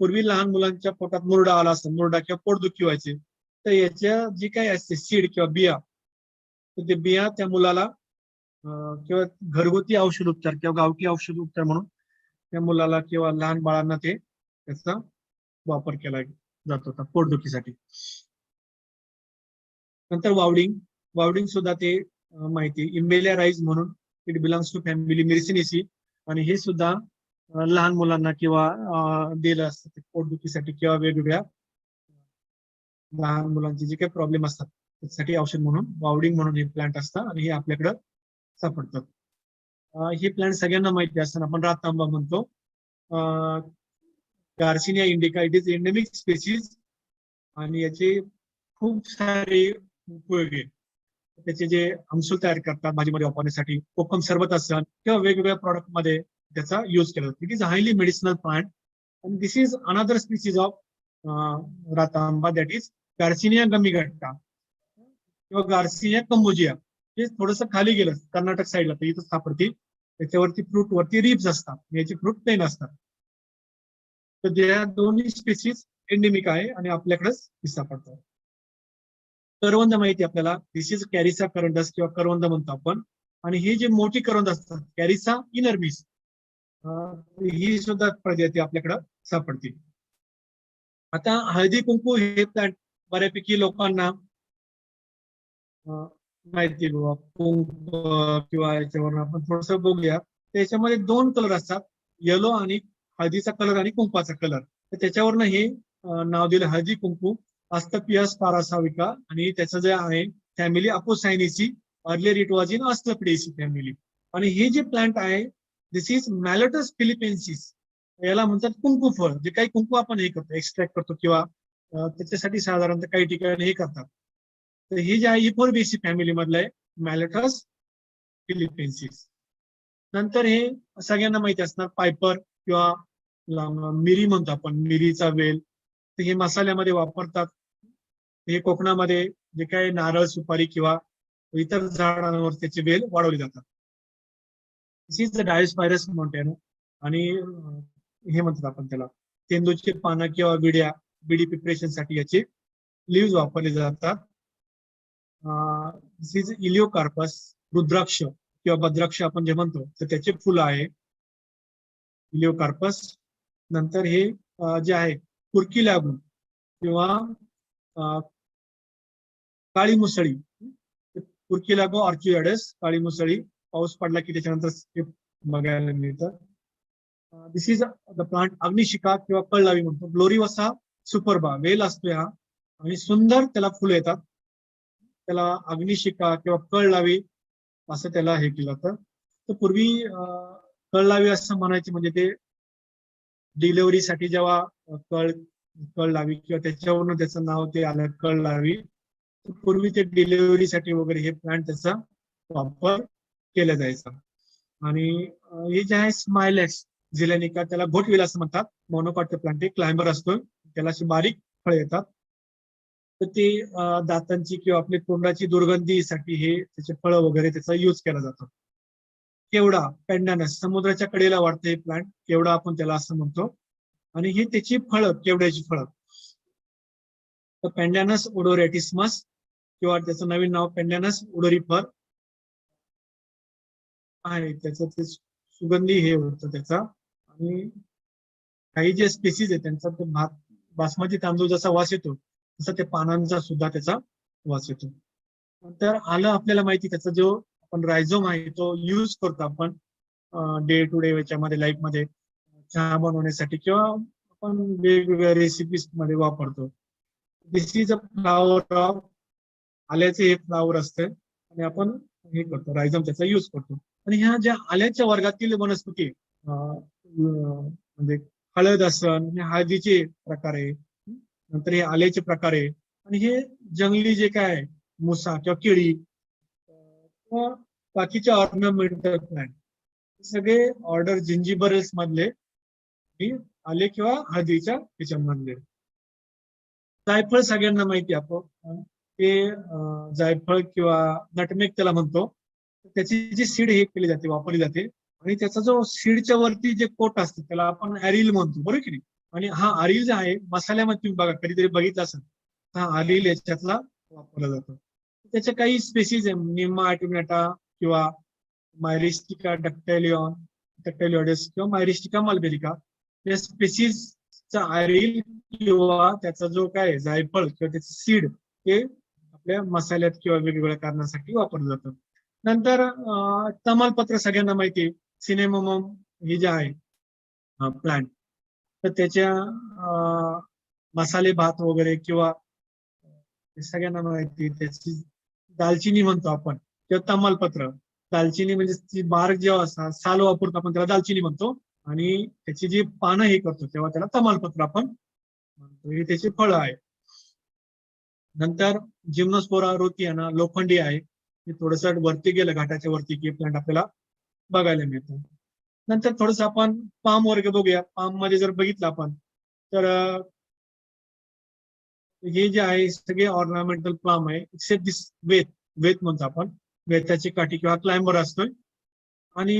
पूर्वी लहान मुलांच्या पोटात मुरडा आला असतो, मुरडा किंवा पोटदुखी व्हायची, तर याच्या जी काही असते सीड किंवा बिया, तर ते बिया त्या मुलाला किंवा घरगुती औषध उपचार किंवा गावठी औषध उपचार म्हणून त्या मुलाला किंवा लहान बाळांना ते त्याचा वापर केला जात होता पोटदुखीसाठी. नंतर वावडिंग. वावडिंग सुद्धा ते माहिती, इम्बेलिया राईज म्हणून, इट बिलॉंग्स टू फॅमिली मिरसिनेसी, आणि हे सुद्धा लहान मुलांना किंवा दिलं असतं पोटदुखीसाठी किंवा वेगवेगळ्या लहान मुलांचे जे काही प्रॉब्लेम असतात त्यासाठी औषध म्हणून वावडिंग म्हणून हे प्लांट असतात आणि हे आपल्याकडं सापडतात. हे प्लांट सगळ्यांना माहिती असताना आपण रातआंबा म्हणतो. Garcinia indica, it is endemic species, आणि याचे खूप सारे उपयोग आहे. त्याचे जे आमसूल तयार करतात भाजीमध्ये वापरण्यासाठी, कोकम सरबत असेल किंवा वेगवेगळ्या प्रॉडक्ट मध्ये त्याचा युज केला जातो. It is highly medicinal plant, आणि this is another species of रातांबा, दॅट इज गार्सिनिया गमिगट्टा किंवा गार्सिनिया कंबोजिया. हे थोडंसं खाली गेलं कर्नाटक साईडला तर इथं सापडते. त्याच्यावरती फ्रूट वरती रिब्स असतात, याचे फ्रूट प्लेन असतात. तर त्या दोन्ही स्पीसीज एंडेमिक आहे आणि आपल्याकडेच सापडतात. करवंद माहिती आपल्याला, दिस इज कॅरिसा करंडस किंवा करवंद म्हणतो आपण. आणि ही जी मोठी करवंद असतात कॅरिसा इनर्बिस, ही सुद्धा प्रजाती आपल्याकडे सापडते. आता हळदी कुंकू हे प्लांट बऱ्यापैकी लोकांना माहिती किंवा याच्यावर आपण थोडस बघूया. त्याच्यामध्ये 2 कलर असतात, येलो आणि हळदीचा कलर आणि कुंकवाचा कलर. तर त्याच्यावरनं हे नाव दिलं हळदी कुंकू. अस्तपियस पारासाविका, आणि त्याचं जे आहे family Apocynaceae, earlier it was in Asclepiadaceae family. आणि हे जे प्लांट आहे दिस इज मॅलेटस फिलिपेन्सिस, याला म्हणतात कुंकू फळ. जे काही कुंकू आपण हे करतो एक्स्ट्रॅक्ट करतो किंवा त्याच्यासाठी साधारणतः काही ठिकाणी हे करतात. तर हे जे आहे इफोर्बिएसी फॅमिली मधलं आहे, मॅलेटस फिलिपेन्सिस. नंतर हे सगळ्यांना माहिती असणार पायपर किंवा मिरी म्हणतो आपण, मिरीचा वेल. तर हे मसाल्यामध्ये वापरतात. हे कोकणामध्ये जे काही नारळ, सुपारी किंवा इतर झाडांवर त्याचे वेल वाढवले जातात. दिस इज द डायोस्पायरस मोंटॅनो, आणि हे म्हणतात आपण त्याला तेंदूची पानं किंवा विड्या, बिडी प्रिपरेशन साठी याचे लिव्ह वापरले जातात. दिस इज इलिओकार्पस, रुद्राक्ष किंवा भद्राक्ष आपण जे म्हणतो, तर त्याचे फुलं आहे इलिओकार्पस. नंतर हे जे आहे कुरकी लागून किंवा काळी मुसळी, कुरकी लागो ऑर्चिडस, काळी मुसळी, पाऊस पडला की त्याच्यानंतर बघायला मिळतं. दिस इज द प्लांट अग्निशिका किंवा कळलावी म्हणतो. ग्लोरीवसा सुपरबा वेल असतो हा, आणि सुंदर त्याला फुलं येतात. त्याला अग्निशिका किंवा कळलावी असं त्याला हे केलं जातं. तर पूर्वी कळलावी असं म्हणायचे, म्हणजे ते डिलिव्हरीसाठी जेव्हा कळलावी किंवा त्याच्यावरून त्याचं नाव ते आलं कळलावी. पूर्वी ते डिलिव्हरीसाठी वगैरे हे प्लांट त्याचा वापर केला जायचा. आणि हे जे आहे स्मायलेक्स झिलेनिका, त्याला घोटवेल असं म्हणतात. मोनोकॉट प्लांट क्लायंबर असतो, त्याला अशी बारीक फळे येतात. तर ते दातांची किंवा आपली तोंडाची दुर्गंधीसाठी हे त्याचे फळं वगैरे त्याचा युज केला जातो. केवडा पेंडानस, समुद्राच्या कडेला वाढतं हे प्लांट, केवडा आपण त्याला असं म्हणतो. आणि ही त्याची फळं, केवड्याची फळं. तर पेंडॅनस ओडोरॅटिसमस किंवा त्याचं नवीन नाव पेंडॅनस ओडोरिफर आहे. त्याचं ते सुगंधी हे होतं त्याचा. आणि काही जे स्पेसीज आहेत त्यांचा तो बासमती तांदूळ जसा वास येतो तसा त्या पानांचा सुद्धा त्याचा वास येतो. नंतर आलं आपल्याला माहिती, त्याचा जो आपण रायझोम आहे तो यूज करतो आपण डे टू डे याच्यामध्ये लाईफ मध्ये, चहा बनवण्यासाठी किंवा आपण वेगवेगळ्या रेसिपीज मध्ये वापरतो. दिस इज अ फ्लावर ऑफ आल्याचे हे फ्लावर असते आणि आपण हे करतो रायझम त्याचा युज करतो. आणि ह्या ज्या आल्याच्या वर्गातील वनस्पती म्हणजे हळद असन, हे हळदीचे प्रकार आहे, नंतर हे आल्याचे प्रकार आहे, आणि हे जंगली जे काय आहे, मुसा किंवा केळी किंवा बाकीचे ऑर्नामेंटल प्लांट सगळे ऑर्डर जिंजिबरल्स मधले हे आले किंवा हळदीच्या त्याच्यामधले. जायफळ सगळ्यांना माहिती आहे आपण ते जायफळ किंवा नटमेग त्याला म्हणतो. त्याची जी सीड हे केली जाते, वापरली जाते, आणि त्याचा जो सीडच्या वरती जे कोट असते त्याला आपण अरिल म्हणतो, बरोबर की नाही. आणि हा अरिल जो आहे मसाल्यामध्ये तुम्ही बघा कधीतरी बघितला असेल, हा अरिल याच्यातला वापरला जातो. त्याच्या काही स्पेसीज आहे, निम्मा आर्टिमिनाटा किंवा मायरिस्टिका डक्टॅलिओडस किंवा मायरिस्टिका मलबेरिका या स्पेसीजचा अरिल किंवा त्याचा जो काय जायफळ किंवा त्याचे सीड हे आपल्या मसाल्यात किंवा वेगवेगळ्या कारणासाठी वापरलं जातं. नंतर तमालपत्र सगळ्यांना माहिती आहे, सिनेमोमम हे जे आहे प्लांट, तर त्याच्या मसाले भात वगैरे किंवा हे सगळ्यांना माहिती आहे, त्याची दालचिनी म्हणतो आपण किंवा तमालपत्र. दालचिनी म्हणजे ती बार्क जेव्हा असतात साल वापरतो आपण त्याला दालचिनी म्हणतो, आणि त्याची जी पानं हे करतो तेव्हा त्याला तमालपत्र आपण म्हणतो. हे त्याचे फळ आहे. नंतर जिम्नोस्पोरा रोथियाना लोखंडी आहे, हे थोडस वरती गेलं घाटाच्या वरती की प्लांट आपल्याला बघायला मिळतो. नंतर थोडस आपण पाम वर्ग बघूया. पाम मध्ये जर बघितलं आपण तर हे जे आहे सगळे ऑर्नामेंटल पाम आहे, एक्सेप्ट दिस वेत. वेत म्हणतो आपण, वेताची काठी किंवा क्लाइंबर असतोय. आणि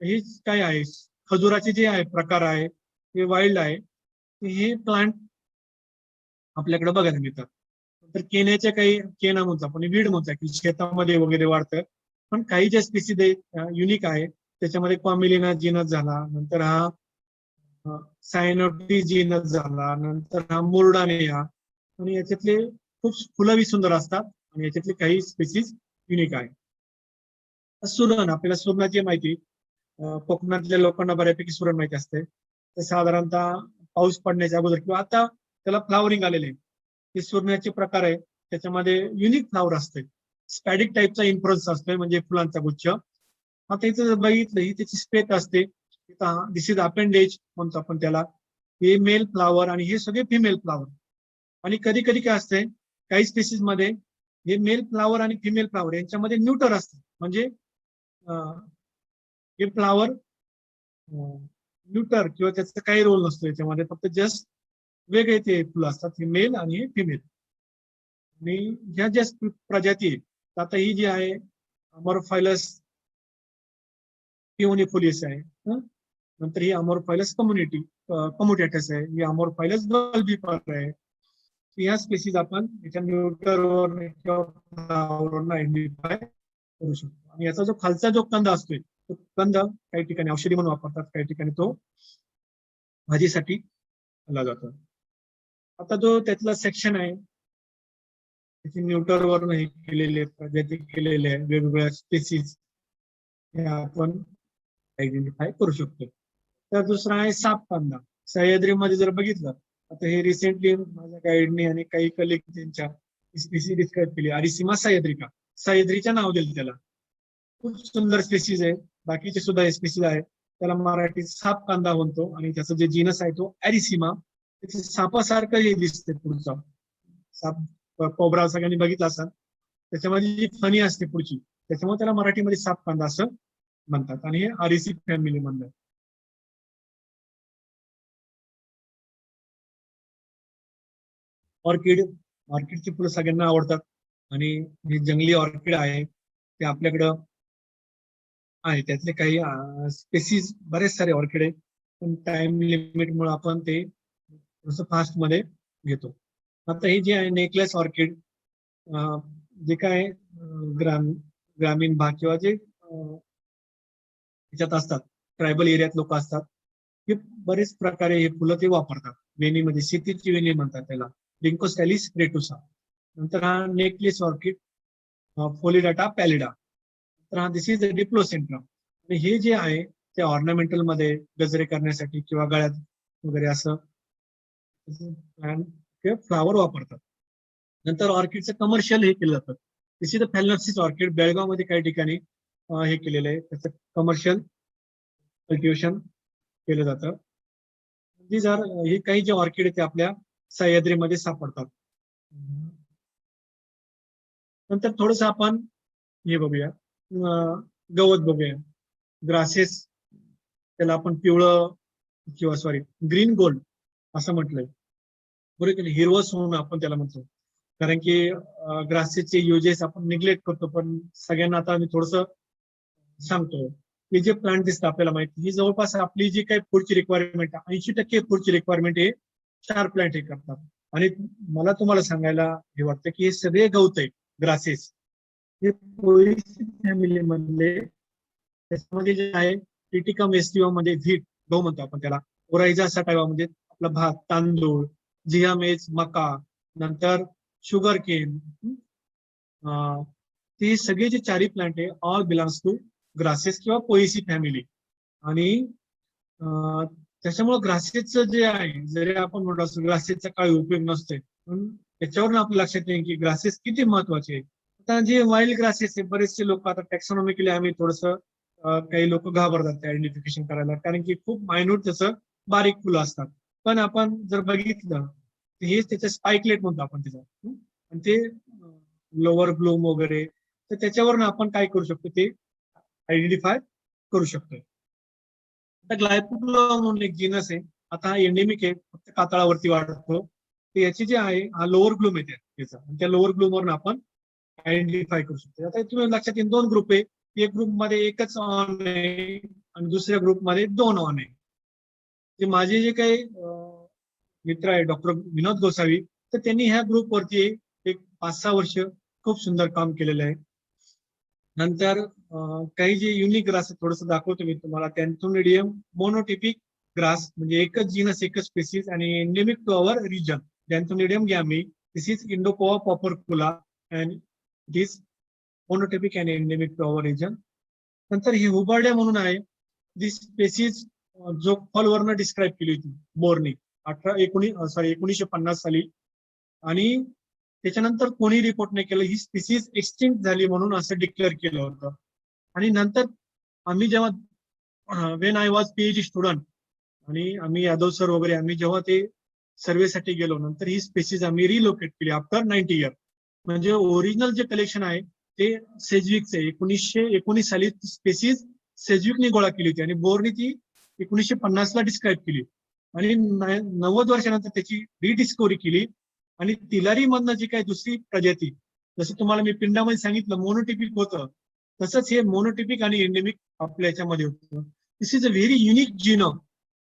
हे काय आहे, खजुराचे जे आहे प्रकार आहे हे वाईल्ड आहे, हे प्लांट आपल्याकडे बघायला मिळतात. तर केण्याच्या काही केना म्हणतो आपण, वीड म्हणतो की शेतामध्ये वगैरे वाढतं. पण काही ज्या स्पीसीज युनिक आहे त्याच्यामध्ये कॉमिलिना जीनस झाला, नंतर हा सायनोटी जीनस झाला, नंतर हा मुर्डानेया, आणि याच्यातले खूप फुलंही सुंदर असतात, आणि याच्यातले काही स्पीसीज युनिक आहे. सुरण, आपल्याला सुरणाची माहिती कोकणातल्या लोकांना बऱ्यापैकी सुरण माहिती असते. तर साधारणतः पाऊस पडण्याच्या अगोदर किंवा आता त्याला फ्लावरिंग आलेले हे सुरण्याचे प्रकार आहे. त्याच्यामध्ये युनिक फ्लावर असते, स्पॅडिक टाईपचा इन्फ्लुएन्स असतोय, म्हणजे फुलांचा गुच्छ. आता इथं जर बघितलं ही त्याची स्पेक असते, दिस इज अपेंडेज म्हणतो आपण त्याला. हे मेल फ्लावर आणि हे सगळे फिमेल फ्लावर. आणि कधी कधी काय असते काही स्पेसीज मध्ये हे मेल फ्लावर आणि फिमेल फ्लावर यांच्यामध्ये न्यूटर असते, म्हणजे हे फ्लावर न्यूटर किंवा त्याचा काही रोल नसतो याच्यामध्ये, फक्त जस्ट वेगळे ते फुलं असतात, हे मेल आणि हे फिमेल. आणि ह्या ज्या प्रजाती आहेत, आता ही जी आहे अमोरफायलस पिओनिफोलियस आहे, नंतर ही अमोरफायलस कम्युटेटस आहे, ही अमोरफायलस बल्बिफर आहे. या स्पेसीज आपण याच्या न्यूटरवर किंवा आयडेंटिफाय करू शकतो. आणि याचा जो खालचा जो कंद असतोय तो कंद काही ठिकाणी औषधी म्हणून वापरतात, काही ठिकाणी तो भाजीसाठी खाल्ला जातो. आता जो त्यातला सेक्शन आहे त्याची न्यूटरवर हे केलेले प्रजाती केलेले आहे, वेगवेगळ्या स्पेसीज हे आपण आयडेंटिफाय करू शकतो. तर दुसरा आहे साप कांदा. सह्याद्रीमध्ये जर बघितलं, आता हे रिसेंटली माझ्या गाईडने आणि काही कलिग त्यांच्या स्पीसी डिस्क्राईब केली, अरिसिमा सह्याद्रिका, सह्याद्रीच्या नाव दिलं त्याला. खूप सुंदर स्पीसीज आहे. बाकीचे सुद्धा हे स्पीसीज आहे, त्याला मराठीत साप कांदा म्हणतो. आणि त्याचा जे जीनस आहे तो अरिसिमा. त्याचे सापासारखं हे दिसते पुढचा साप, कोबरा सगळ्यांनी बघितला असाल, त्याच्यामध्ये जी फणी असते पुढची, त्याच्यामुळे त्याला मराठीमध्ये साप कांदा असं म्हणतात. आणि हे आरिसी फॅमिली म्हणतात. ऑर्किड, ऑर्किडची फुलं सगळ्यांना आवडतात, आणि हे जंगली ऑर्किड आहे ते आपल्याकडं आहे. त्यातले काही स्पेसीज बरेच सारे ऑर्किड आहे, पण टाइम लिमिट मुळे आपण ते थोडस फास्ट मध्ये घेतो. आता हे जे आहे नेकलेस ऑर्किड, जे काय ग्रामीण भाग किंवा जे ह्याच्यात असतात, ट्रायबल एरियात लोक असतात, हे बरेच प्रकारे हे फुलं ते वापरतात. वेणीमध्ये शेतीची वेणी म्हणतात त्याला, लिंकोस्टॅलिस रेटुसा. नंतर हा नेकलेस ऑर्किड, फोलिडाटा पॅलिडा. तर हा दिस इज डिप्लोसेंट्रम. आणि हे जे आहे ते ऑर्नामेंटल मध्ये गजरे करण्यासाठी किंवा गळ्यात वगैरे असं प्लॅन किंवा फ्लावर वापरतात. नंतर ऑर्किडचं कमर्शियल हे केलं जातं. दिस इज द फॅलनॉप्सिस ऑर्किड. बेळगावमध्ये काही ठिकाणी हे केलेलं आहे. त्याचं कमर्शियल कल्टिवेशन केलं जातं. हे काही जे ऑर्किड आहेत ते आपल्या सह्याद्रीमध्ये सापडतात. नंतर थोडस आपण हे बघूया, गवत बघूया. ग्रासेस, त्याला आपण पिवळं किंवा सॉरी ग्रीन गोल्ड असं म्हटलंय, बरोबर की नाही? हिरवं सोनं आपण त्याला म्हणतो. कारण की ग्रासेसचे युजेस आपण निग्लेक्ट करतो, पण सगळ्यांना आता मी थोडस सांगतो. हे जे प्लांट दिसतं आपल्याला माहिती, ही जवळपास आपली जी काही पुढची रिक्वायरमेंट 80% पुढची रिक्वायरमेंट हे 4 प्लांट हे करतात. आणि मला तुम्हाला सांगायला हे वाटतं की हे सगळे गवत आहे ग्रासेस, हे फॅमिली मधले. त्याच्यामध्ये जे आहे टिटिकम एस्टिवा मध्ये व्हीट, गहू म्हणतो आपण त्याला. ओरायझा सटायवा म्हणजे आपला भात, तांदूळ. जियामेज मका. नंतर शुगर केन. ते सगळे जे 4 प्लांट आहे ऑल बिलॉंग्स टू ग्रासेस किंवा पोएसी फॅमिली. आणि त्याच्यामुळे ग्रासेसचं जे आहे, जरी आपण म्हणतो असं ग्रासेसचा काही उपयोग नसतोय, पण त्याच्यावरून आपल्या लक्षात येईल की ग्रासेस किती महत्वाचे आहे. आता जे वाईल्ड ग्रासेस आहे, बरेचसे लोक आता टॅक्सॉनॉमिकली आम्ही थोडस काही लोक घाबरतात ते आयडेंटिफिकेशन करायला, कारण की खूप मायन्यूट त्याचं बारीक फुलं असतात. पण आपण जर बघितलं तर हेच त्याचं स्पाइकलेट म्हणतो आपण त्याचं, आणि ते लोअर ब्लूम वगैरे, तर त्याच्यावरून आपण काय करू शकतो ते आयडेंटिफाय करू शकतोय. आता ग्लायपोक्लोआ म्हणून एक जीनस आहे. आता हा एंडेमिक आहे, फक्त कातळावरती वाढतो. तर याची जे आहे हा लोअर ब्लूम येते त्याचा, आणि त्या लोअर ब्लूम वरून आपण आयडेंटिफाय करू शकतो. आता तुम्ही लक्षात येईल 2 ग्रुप आहे. एक ग्रुप मध्ये एकच ऑन आहे आणि दुसऱ्या ग्रुपमध्ये 2 ऑन आहे. जे माझे जे काही मित्र आहे डॉक्टर विनोद गोसावी, तर त्यांनी ह्या ग्रुपवरती एक 5-6 वर्ष खूप सुंदर काम केलेलं आहे. नंतर काही जे युनिक ग्रास थोडस दाखवतो मी तुम्हाला. टॅन्थोनिडियम मोनोटिपिक ग्रास, म्हणजे एकच जीनस एकच स्पेसिस आणि एंडेमिक टू अवर रिजन. टॅन्थोनिडियम गॅमी, this is Indopoa paupercula and it is monotypic and endemic to our region. नंतर ही हुबार्डिया म्हणून आहे. दिस स्पेसिस जो फॉलवरनं डिस्क्राईब केली होती बोरनी 1950 साली, आणि त्याच्यानंतर कोणी रिपोर्ट नाही केलं, ही स्पीसीज एक्सटिंक्ट झाली म्हणून असं डिक्लेअर केलं होतं. आणि नंतर आम्ही जेव्हा when I was PhD student, आणि आम्ही यादव सर वगैरे आम्ही जेव्हा ते सर्वेसाठी गेलो, नंतर ही स्पीसीज आम्ही रिलोकेट केली आफ्टर 90 इयर. म्हणजे ओरिजिनल जे कलेक्शन आहे ते सेजविकचे 1919 साली स्पेसिस सेजविकने गोळा केली होती, आणि बोरनी ती 1950 ला डिस्क्राईब केली. आणि 90 वर्षानंतर त्याची रिडिस्कवरी केली. आणि तिलारी मधनं जी काही दुसरी प्रजाती, जसं तुम्हाला मी पिंडामध्ये सांगितलं मोनोटिपिक होतं, तसंच हे मोनोटिपिक आणि एंडेमिक आपल्या याच्यामध्ये होतं. This is a very unique genome.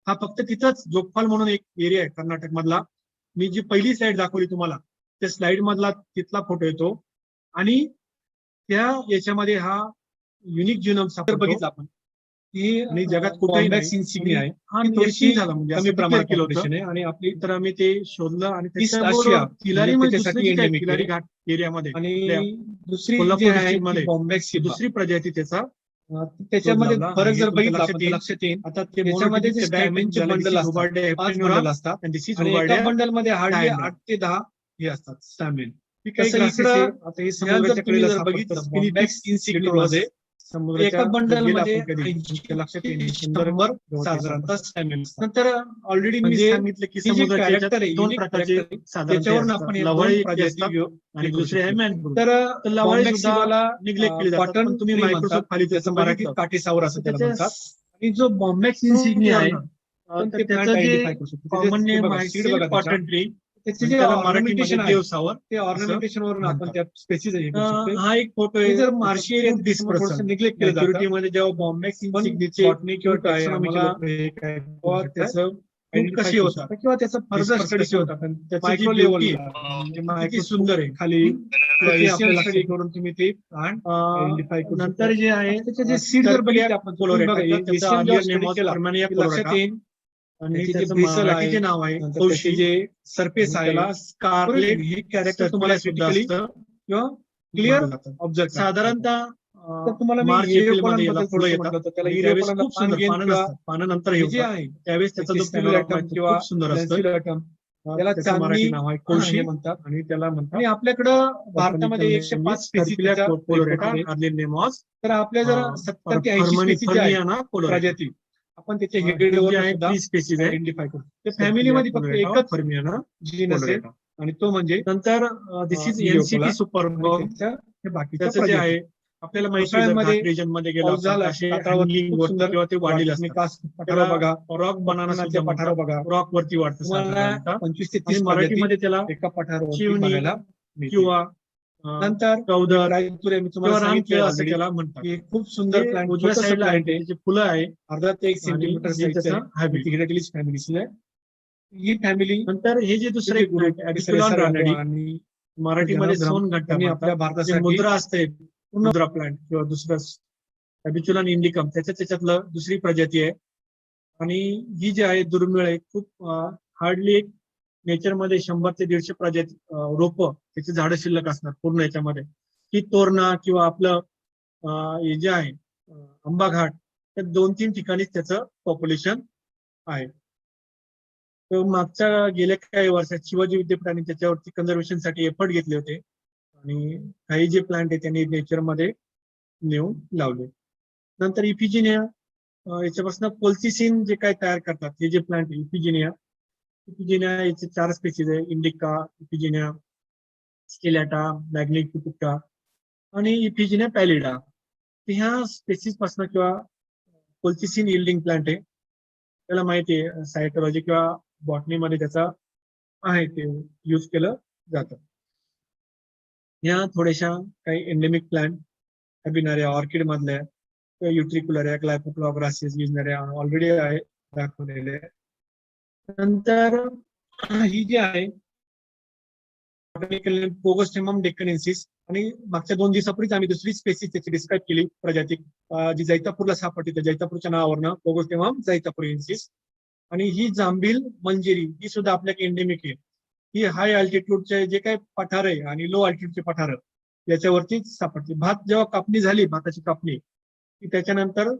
हा फक्त तिथंच जोगपाल म्हणून एक एरिया आहे कर्नाटक मधला. मी जी पहिली स्लाइड दाखवली तुम्हाला, त्या स्लाइड मधला तिथला फोटो येतो. आणि त्या याच्यामध्ये हा युनिक जीनोम बघितला आपण, आणि जगात कुठेही नाही आहे. हा थोडीशी झाला म्हणजे कमी प्रमाणात केलं होतं, आणि आपली तर आम्ही ते शोधलं. आणि तिलारी तिलारी घाट एरियामध्ये, आणि दुसरी दुसरी प्रजाती त्याच्यामध्ये फरक जर बघितला लक्षात येईल. आता त्याच्यामध्ये जे स्टॅमिनचे बंडल असतात, 5 बंडल असतात, आणि एका बंडल मध्ये हार्डली 8 ते 10 हे असतात स्टॅमिन. आता हे समुद्राच्या जर बघितलं एका बंडल मध्ये लक्षात येईल 100 साधारणतः स्टॅमिन. नंतर ऑलरेडी मी सांगितलं की समुद्राच्या 2 प्रकारचे त्याच्यावरून आपण लवाळी प्रजाती आणि दुसरे आहे मॅनग्रोव्ह. तर लवाळी सुद्धा निग्लेक्ट केली जातात, पण तुम्ही मायक्रोसॉफ्ट खाली त्याचं मराठी काठीसावर असं त्याला म्हणतात. आणि जो बॉम्बॅक्स इन्सिग्निया आहे, तर त्याचं जे कॉमन नेम आहे कॉटन ट्री, त्याचे जे ऑर्नामेंटेशन आहे ते ऑर्नामेंटेशन वरून आपण त्या स्पेसिस हा एक फोटो आहे. जर मार्शियन निग्लेक्ट केलं जातं मध्ये जेव्हा बॉम्बॅक्स इन्सिग्नियाचे किंवा त्याचं कशी होतात किंवा त्याचा फर्दर स्टडी होतात, मायक्रो लेवल किती सुंदर आहे खाली एशियन स्टडी करून तुम्ही ते आयडेंटिफाय करू. नंतर जे आहे त्याचे जे सीड जर बघितले आपण लक्षात येईल. आणि त्याचं मराठीचे नाव आहे कौशी, जे सरफेस आहे स्कारलेट, हे कॅरेक्टर तुम्हाला सुद्धा असतं किंवा क्लिअर ऑब्जर्व साधारणतः तुम्हाला मार्च एप्रिल मध्ये खूप सुंदर पानं नंतर हे जे आहे त्यावेळेस त्याचा जो खूप सुंदर असतं. त्याला त्याचं मराठी चांदणी नाव आहे हे कोळशी म्हणतात. आणि त्याला म्हणतात आणि आपल्याकडं भारतामध्ये 105 स्पेसीज नेमॉस तर आपल्या जर 70 ते 80 स्पेसीज जे आहेत प्रजाती आपण त्याचे हेडेडवर सुद्धा स्पेसीज आहे आयडेंटिफाय करतो. त्या फॅमिलीमध्ये फक्त एकच फर्मियाना जीन असेल आणि तो म्हणजे नंतर दिस इज Leopold. एनसीटी सुपरबम. आणि त्याच्या हे बाकीच्या त्याचं जे प्रजाती. आहे आपल्याला माहिती पावसाळ्यामध्ये रिजन मध्ये गेलो पाऊस झाला असे पाठारावर hanging खूप वरती सुंदर किंवा ते वाढलेले तुम्ही असतात. कास पठारावर बघा, रॉक बनाना कोकणातल्या पठारावर बघा, रॉक वरती वाढतं तुम्हाला साधारणतः. 25 ते आणि 30 प्रजाती मराठीमध्ये त्याला एका पठारावरती चिवणी बघायला मिळतील. किंवा नंतर चौदर रायतुरे मी किंवा तुम्हाला सांगितलं रानकेळ असं त्याला म्हणतात. की खूप सुंदर हे प्लांट उजव्या साईडला आहे प्लांट आहे. त्याची फुलं आहे अर्धा ते 1 आणि सेंटीमीटर हे साईजचं त्याचं आहे. habit. हिरेटिलिस फॅमिलीची आहे. ही फॅमिली नंतर हे जे दुसरे ग्रुप ॲडिक्युलॉन रानडी आणि मराठीमध्ये जनग्राम सोन घंटा यांनी आपल्या म्हणतात. जे भारतासाठी मुद्रा असते मुद्रा प्लांट किंवा दुसरं ॲबिच्युलम इंडिकम त्याच्यातलं दुसरी प्रजाती आहे. आणि ही जी आहे दुर्मिळ आहे खूप हार्डली एक नेचरमध्ये 100 ते 150 प्रजाती रोप त्याची झाडं शिल्लक असणार पूर्ण याच्यामध्ये. ही तोरणा किंवा आपलं हे जे आहे आंबा घाट त्या 2-3 ठिकाणीच त्याचं पॉप्युलेशन आहे. तर मागच्या गेल्या काही वर्षात शिवाजी विद्यापीठाने त्याच्यावरती कन्झर्वेशन साठी एफर्ट घेतले होते आणि काही जे प्लांट आहे त्यांनी नेचरमध्ये नेऊन लावले. नंतर इफिजिनिया याच्यापासून कोल्सिसिन जे काय तयार करतात हे जे प्लांट आहे इफिजिनिया याचे 4 स्पेसीज आहे. इंडिका, इफिजिनिया स्केलॅटा, मॅग्निफिका आणि इफिजिनिया पॅलिडा. ह्या स्पेसीज पासून किंवा कोल्सिसिन यील्डिंग प्लांट आहे. त्याला माहिती आहे सायकोलॉजी किंवा बॉटनीमध्ये त्याचा आहे ते यूज केलं जातं. ह्या थोड्याशा काही एंडेमिक प्लांट हॅबिनारिया ऑर्किड मधल्या किंवा युट्रिक्युलरिया, ग्लायकोप्लॉग्रासिस युजनरिया ऑलरेडी आहे दाखवलेले. नंतर ही जी आहे पोगोस्टेमम डेक्कनेन्सिस आणि मागच्या 2 दिवसापूर्वीच आम्ही दुसरी स्पेसिस त्याची डिस्क्राईब केली प्रजाती जी जैतापूरला सापडते. जैतापूरच्या नावावरनं पोगोस्टेमम जैतापुरियन्सिस. आणि ही जांभील मंजिरी ही सुद्धा आपल्याकडे एंडेमिक आहे. ही हाय अल्टिट्यूडचे जे काही पठार आहे आणि लो अल्टिट्यूडचे पठार याच्यावरती सापडते. भात जेव्हा कापणी झाली भाताची कापणी की त्याच्यानंतर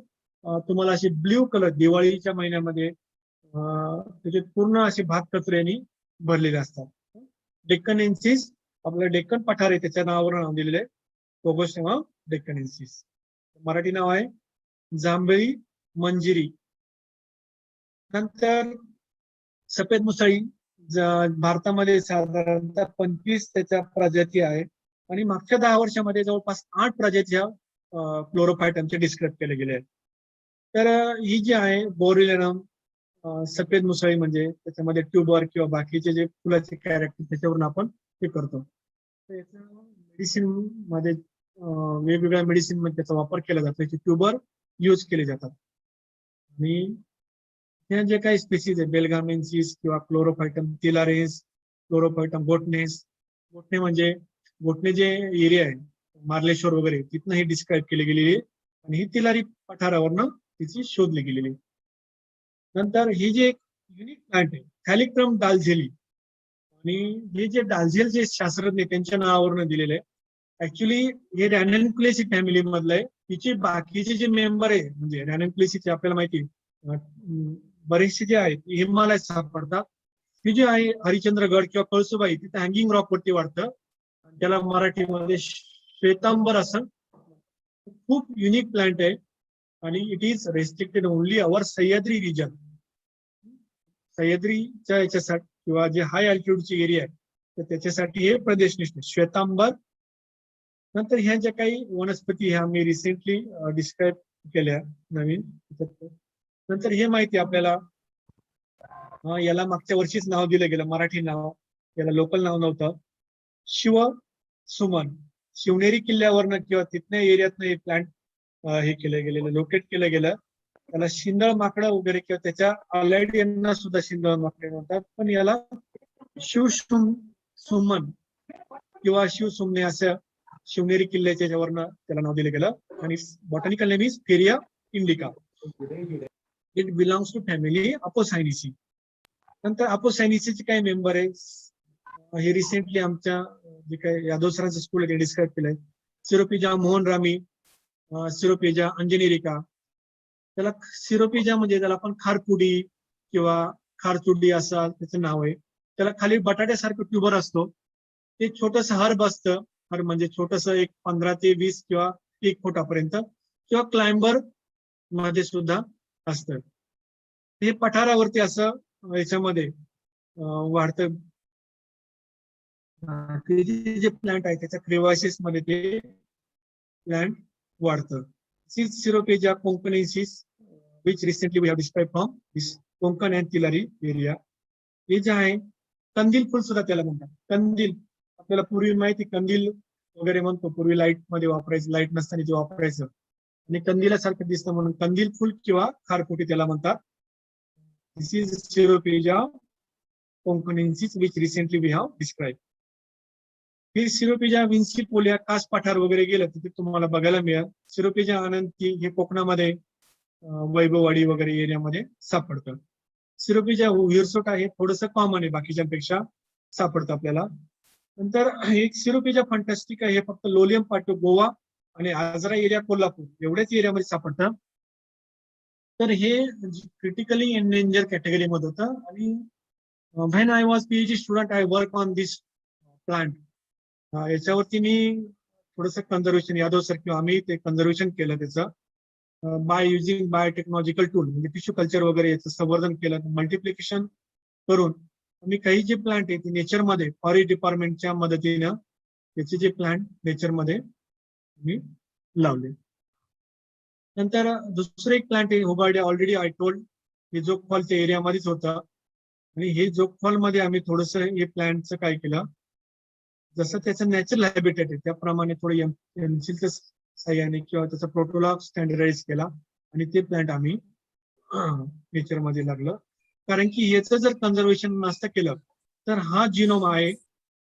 तुम्हाला अशी ब्ल्यू कलर दिवाळीच्या महिन्यामध्ये त्याचे पूर्ण असे भात कचऱ्याने भरलेले असतात. डेक्कनेन्सिस आपलं डेक्कन पठार आहे त्याच्या नावावर नाव दिलेलं आहे पोगोस्टेमम डेक्कनेन्सिस. मराठी नाव आहे जांभळी मंजिरी. नंतर सफेद मुसळी भारतामध्ये साधारणतः 25 त्याच्या प्रजाती आहे आणि मागच्या 10 वर्षामध्ये जवळपास 8 प्रजाती क्लोरोफायटमचे डिस्क्राईब केले गेले आहेत. तर ही जी आहे बोरिलेनम सफेद मुसळी म्हणजे त्याच्यामध्ये ट्यूबर किंवा बाकीचे जे फुलाचे कॅरेक्टर त्याच्यावरून आपण हे करतो. मेडिसिन मध्ये वेगवेगळ्या मेडिसिन मध्ये त्याचा वापर केला जातो. त्याचे ट्यूबर यूज केले जातात. आणि हे जे काही स्पेसीज आहे बेलगामेन्सिस किंवा क्लोरोफायटम तिलारेस, क्लोरोफायटम गोटनेस. गोटणे म्हणजे गोटणे जे एरिया आहे मार्लेश्वर वगैरे तिथनं ही डिस्क्राईब केली गेलेली आहे आणि ही तिलारी पठारावरनं तिची शोधली गेलेली. नंतर ही जी एक युनिक प्लांट आहे थॅलिक्रम डालझेली आणि हे जे डालझेल जे शास्त्रज्ञ त्यांच्या नावावरनं दिलेले आहे. ऍक्च्युली हे रॅनन्क्युलेसी फॅमिली मधलं आहे. तिचे बाकीचे जे मेंबर आहे म्हणजे रॅनन्क्युलेसीचे आपल्याला माहिती बरेचसे जे आहेत हिमालयात सापडतात. ही जी आहे हरिश्चंद्रगड किंवा कळसुबाई तिथे हँगिंग रॉक वरती वाढतं. त्याला मराठीमध्ये श्वेतांबर असं खूप युनिक प्लांट आहे आणि it is restricted only our Sahyadri region. सह्याद्रीच्या याच्यासाठी किंवा जे हाय अल्टिट्यूडची एरिया आहे तर त्याच्यासाठी हे प्रदेश निष्ठ श्वेतांबर. नंतर ह्या ज्या काही वनस्पती ह्या मी रिसेंटली डिस्क्राईब केल्या नवीन. नंतर हे माहिती आपल्याला याला मागच्या वर्षीच नाव दिलं गेलं मराठी नाव याला लोकल नाव नव्हतं. शिव सुमन शिवनेरी किल्ल्यावरनं किंवा तिथल्या एरियातनं हे प्लांट हे केलं गेलेलं लोकेट केलं गेलं. त्याला शिंदळ माकडं वगैरे किंवा त्याच्या अलाइड यांना सुद्धा शिंदळ माकडे म्हणतात. पण याला सुमन किंवा शिवसुमने असं शिवनेरी किल्ल्याच्या याच्यावरनं त्याला नाव दिलं गेलं. आणि botanical name is Frerea indica. It belongs to family Apocynaceae. नंतर अपोसायनिसीचे काही मेंबर आहे हे रिसेंटली आमच्या जे काही यादव सरांचं स्कूल आहे ते डिस्क्राईब केलंय. सिरोपिजा मोहनरामी, सिरोपेजा अंजनेरिका. त्याला सिरोपेजा म्हणजे त्याला आपण खारपुडी किंवा खारचुडी असं त्याचं नाव आहे. त्याला खाली बटाट्यासारखं ट्युबर असतो. ते छोटस हर्ब असतं. हर्ब म्हणजे छोटस एक 15 ते 20 किंवा 1 फुटापर्यंत किंवा क्लाइंबर मध्ये सुद्धा असतं. हे पठारावरती असं याच्यामध्ये वाढतं. ते जे प्लांट आहे त्याच्या क्रिवासिस मध्ये ते प्लांट वाढतं. सिरोपेजिया कोंकणेन्सिस which recently we have described from this Konkan and Tilari area. हे जे आहे कंदील फुल सुद्धा त्याला म्हणतात. कंदील आपल्याला पूर्वी माहिती कंदील वगैरे म्हणतो, पूर्वी लाईट मध्ये वापरायचं, लाईट नसताना ते वापरायचं आणि कंदिलासारखं दिसतं म्हणून कंदील फुल किंवा खारफुटी त्याला म्हणतात. दिस is सिरोपेजिया कोंकणेन्सिस which recently we have described. हे सिरोपेजिया विन्सिपोलिया कास पठार वगैरे गेलं तर ते तुम्हाला बघायला मिळेल. सिरोपेजिया अनंती हे कोकणामध्ये वैभववाडी वगैरे एरियामध्ये सापडतं. सिरोपेजिया हिरसोटा हे थोडंसं कॉमन आहे, बाकीच्यांपेक्षा सापडतं आपल्याला. नंतर एक सिरोपेजिया फंटास्टिका हे फक्त लोलियम पाटो गोवा आणि आजरा एरिया कोल्हापूर एवढ्याच एरियामध्ये सापडतं. तर हे क्रिटिकली एंडेंजर कॅटेगरी मध्ये होतं. आणि when I was PhD student I work on this plant. याच्यावरती मी थोडंसं कन्झर्वेशन यादव सर किंवा आम्ही ते कन्झर्वेशन केलं त्याचं बाय युजिंग बायोटेक्नॉलॉजिकल टूल, म्हणजे टिश्यू कल्चर वगैरे याचं संवर्धन केलं, मल्टिप्लिकेशन करून आम्ही काही जे प्लांट आहे ते नेचरमध्ये फॉरेस्ट डिपार्टमेंटच्या मदतीनं त्याचे जे प्लांट नेचरमध्ये मी लावले. नंतर दुसरं एक प्लांट आहे हुबार्डिया, ऑलरेडी आय टोल्ड, हे जोगफॉलच्या एरियामध्येच होतं. आणि हे जोगफॉल मध्ये आम्ही थोडंसं हे प्लांटचं काय केलं, जसं त्याचं नॅचरल हॅबिटेट आहे त्याप्रमाणे थोडं एमसीलचं साह्याने किंवा त्याचा प्रोटोलॉग स्टँडर्डाइज केला आणि ते प्लांट आम्ही नेचरमध्ये लागलं. कारण की याचं जर कन्झर्वेशन नसतं केलं तर हा जिनोम आहे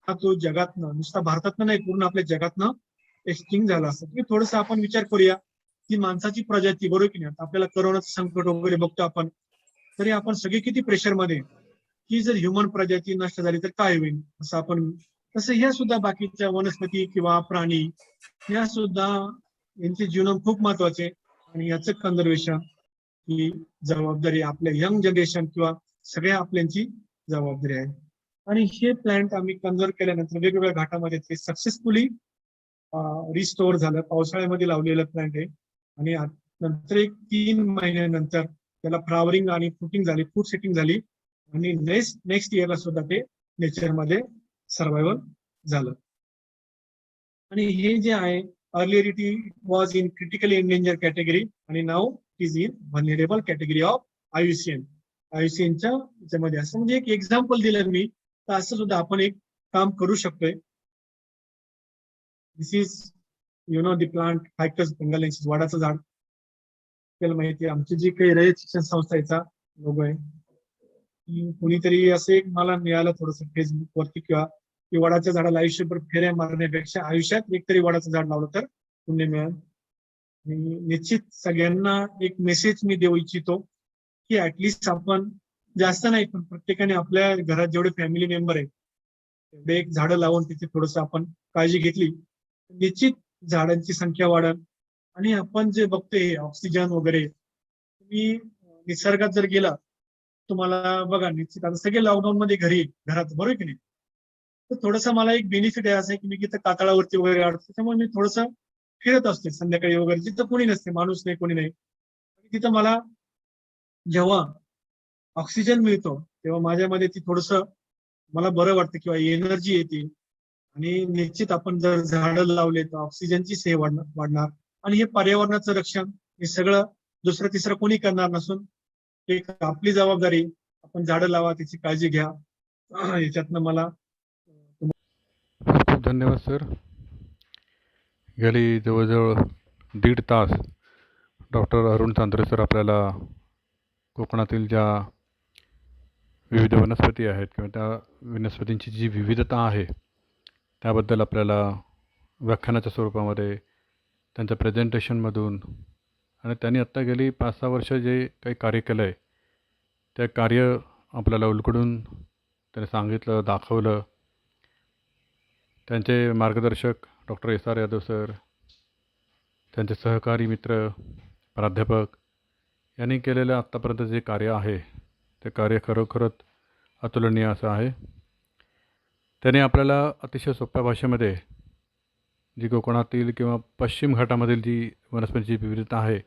हा तो जगातनं, नुसता भारतातनं नाही पूर्ण आपल्या जगातनं एक्सटिंक्ट झाला असतं. तुम्ही थोडंसं आपण विचार करूया की माणसाची प्रजाती, बरोबर की नाही, आपल्याला करोनाचं संकट वगैरे बघतो आपण, तरी आपण सगळे किती प्रेशरमध्ये की जर ह्युमन प्रजाती नष्ट झाली तर काय होईल असं आपण. तसं ह्या सुद्धा बाकीच्या वनस्पती किंवा प्राणी या सुद्धा यांचे जीवन खूप महत्वाचे आणि याचं कन्झर्वेशन ही जबाबदारी आपल्या यंग जनरेशन किंवा सगळ्या आपल्यांची जबाबदारी आहे. आणि हे प्लांट आम्ही कन्झर्व केल्यानंतर वेगवेगळ्या घाटामध्ये ते सक्सेसफुली रिस्टोअर झालं. पावसाळ्यामध्ये लावलेलं प्लांट आहे आणि नंतर एक 3 महिन्यानंतर त्याला फ्लावरिंग आणि फ्रुटिंग झाली, फ्रूट सेटिंग झाली आणि नेक्स्ट इयरला सुद्धा ते नेचरमध्ये सर्वायवल झालं. आणि हे जे आहे earlier it was in critically endangered category आणि now it is in vulnerable category of IUCN. IUCNच्या याच्यामध्ये असं म्हणजे एक एक्झाम्पल दिलं मी, तर असं सुद्धा आपण एक काम करू शकतोय. दिस is the plant ficus benghalensis, वडाचं झाड. आपल्याला माहिती आहे आमची जी काही रयत शिक्षण संस्थेचा लोगो आहे, कोणीतरी असं एक मला मिळालं थोडस फेसबुक वरती किंवा की वडाच्या झाडाला आयुष्यभर फेऱ्या मारण्यापेक्षा आयुष्यात एकतरी वडाचं झाड लावलं तर पुण्य मिळेल. आणि निश्चित सगळ्यांना एक मेसेज मी देऊ इच्छितो की ऍटलिस्ट आपण जास्त नाही पण प्रत्येकाने आपल्या घरात जेवढे फॅमिली मेंबर आहेत तेवढे एक झाडं लावून तिथे थोडस आपण काळजी घेतली, निश्चित झाडांची संख्या वाढेल. आणि आपण जे बघतोय ऑक्सिजन वगैरे, तुम्ही निसर्गात जर गेला तुम्हाला बघा निश्चित आता सगळे लॉकडाऊन मध्ये घरात, बरोबर की नाही, तर थोडंसं मला एक बेनिफिट आहे असं आहे की मी तिथं कातळावरती वगैरे अडतो, त्याच्यामुळे मी थोडंसं फिरत असते संध्याकाळी वगैरे, जिथं कोणी नसते, माणूस नाही, कोणी नाही. तिथं मला जेव्हा ऑक्सिजन मिळतो तेव्हा माझ्यामध्ये ती थोडस मला बरं वाटतं किंवा एनर्जी येते. आणि निश्चित आपण जर झाडं लावले तर ऑक्सिजनची सेव वाढणार आणि हे पर्यावरणाचं रक्षण हे सगळं दुसरं तिसरं कोणी करणार नसून एक आपली जबाबदारी. आपण झाडं लावा, त्याची काळजी घ्या. याच्यातनं मला खूप खूप धन्यवाद सर. गेली जवळजवळ 1.5 तास डॉक्टर अरुण चांद्रे सर आपल्याला कोकणातील ज्या विविध वनस्पती आहेत किंवा त्या वनस्पतींची जी विविधता आहे त्याबद्दल आपल्याला व्याख्यानाच्या स्वरूपामध्ये त्यांच्या प्रेझेंटेशनमधून आणि त्यांनी आत्ता गेली 5-6 वर्ष जे काही कार्य केलं आहे त्या कार्य आपल्याला उलगडून त्यांनी सांगितलं, दाखवलं. त्यांचे मार्गदर्शक डॉक्टर SR यादव सर, त्यांचे सहकारी मित्र प्राध्यापक यांनी केलेलं आत्तापर्यंत जे कार्य आहे ते कार्य खरोखरच अतुलनीय असं आहे. त्याने आपल्याला अतिशय सोप्या भाषेमध्ये जी कोकणातील किंवा पश्चिम घाटामधील जी वनस्पतीची विविधता आहे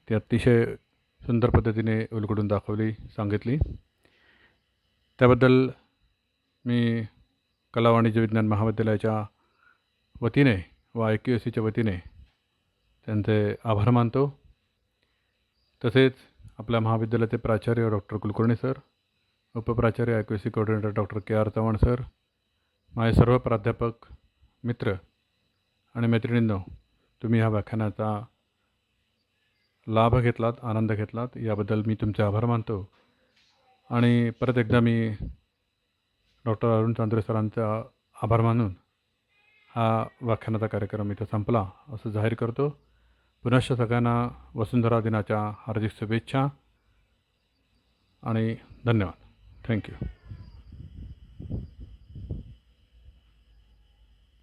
ती अतिशय सुंदर पद्धतीने उलगडून दाखवली, सांगितली. त्याबद्दल मी कला वाणिज्य विज्ञान महाविद्यालयाच्या वतीने व IQACच्या वतीने त्यांचे आभार मानतो. तसेच आपल्या महाविद्यालयाचे प्राचार्य डॉक्टर कुलकर्णी सर, उपप्राचार्य IQAC coordinator doctor KR Chavan sir, माझे सर्व प्राध्यापक मित्र आणि मैत्रिणींनो, तुम्ही ह्या व्याख्यानाचा लाभ घेतलात, आनंद घेतलात, याबद्दल मी तुमचे आभार मानतो. आणि परत एकदा मी डॉक्टर अरुण चांद्रे सरांचा आभार मानून हा व्याख्यानाचा कार्यक्रम इथं संपला असं जाहीर करतो. पुनश्च सगळ्यांना वसुंधरा दिनाच्या हार्दिक शुभेच्छा आणि धन्यवाद. थँक्यू.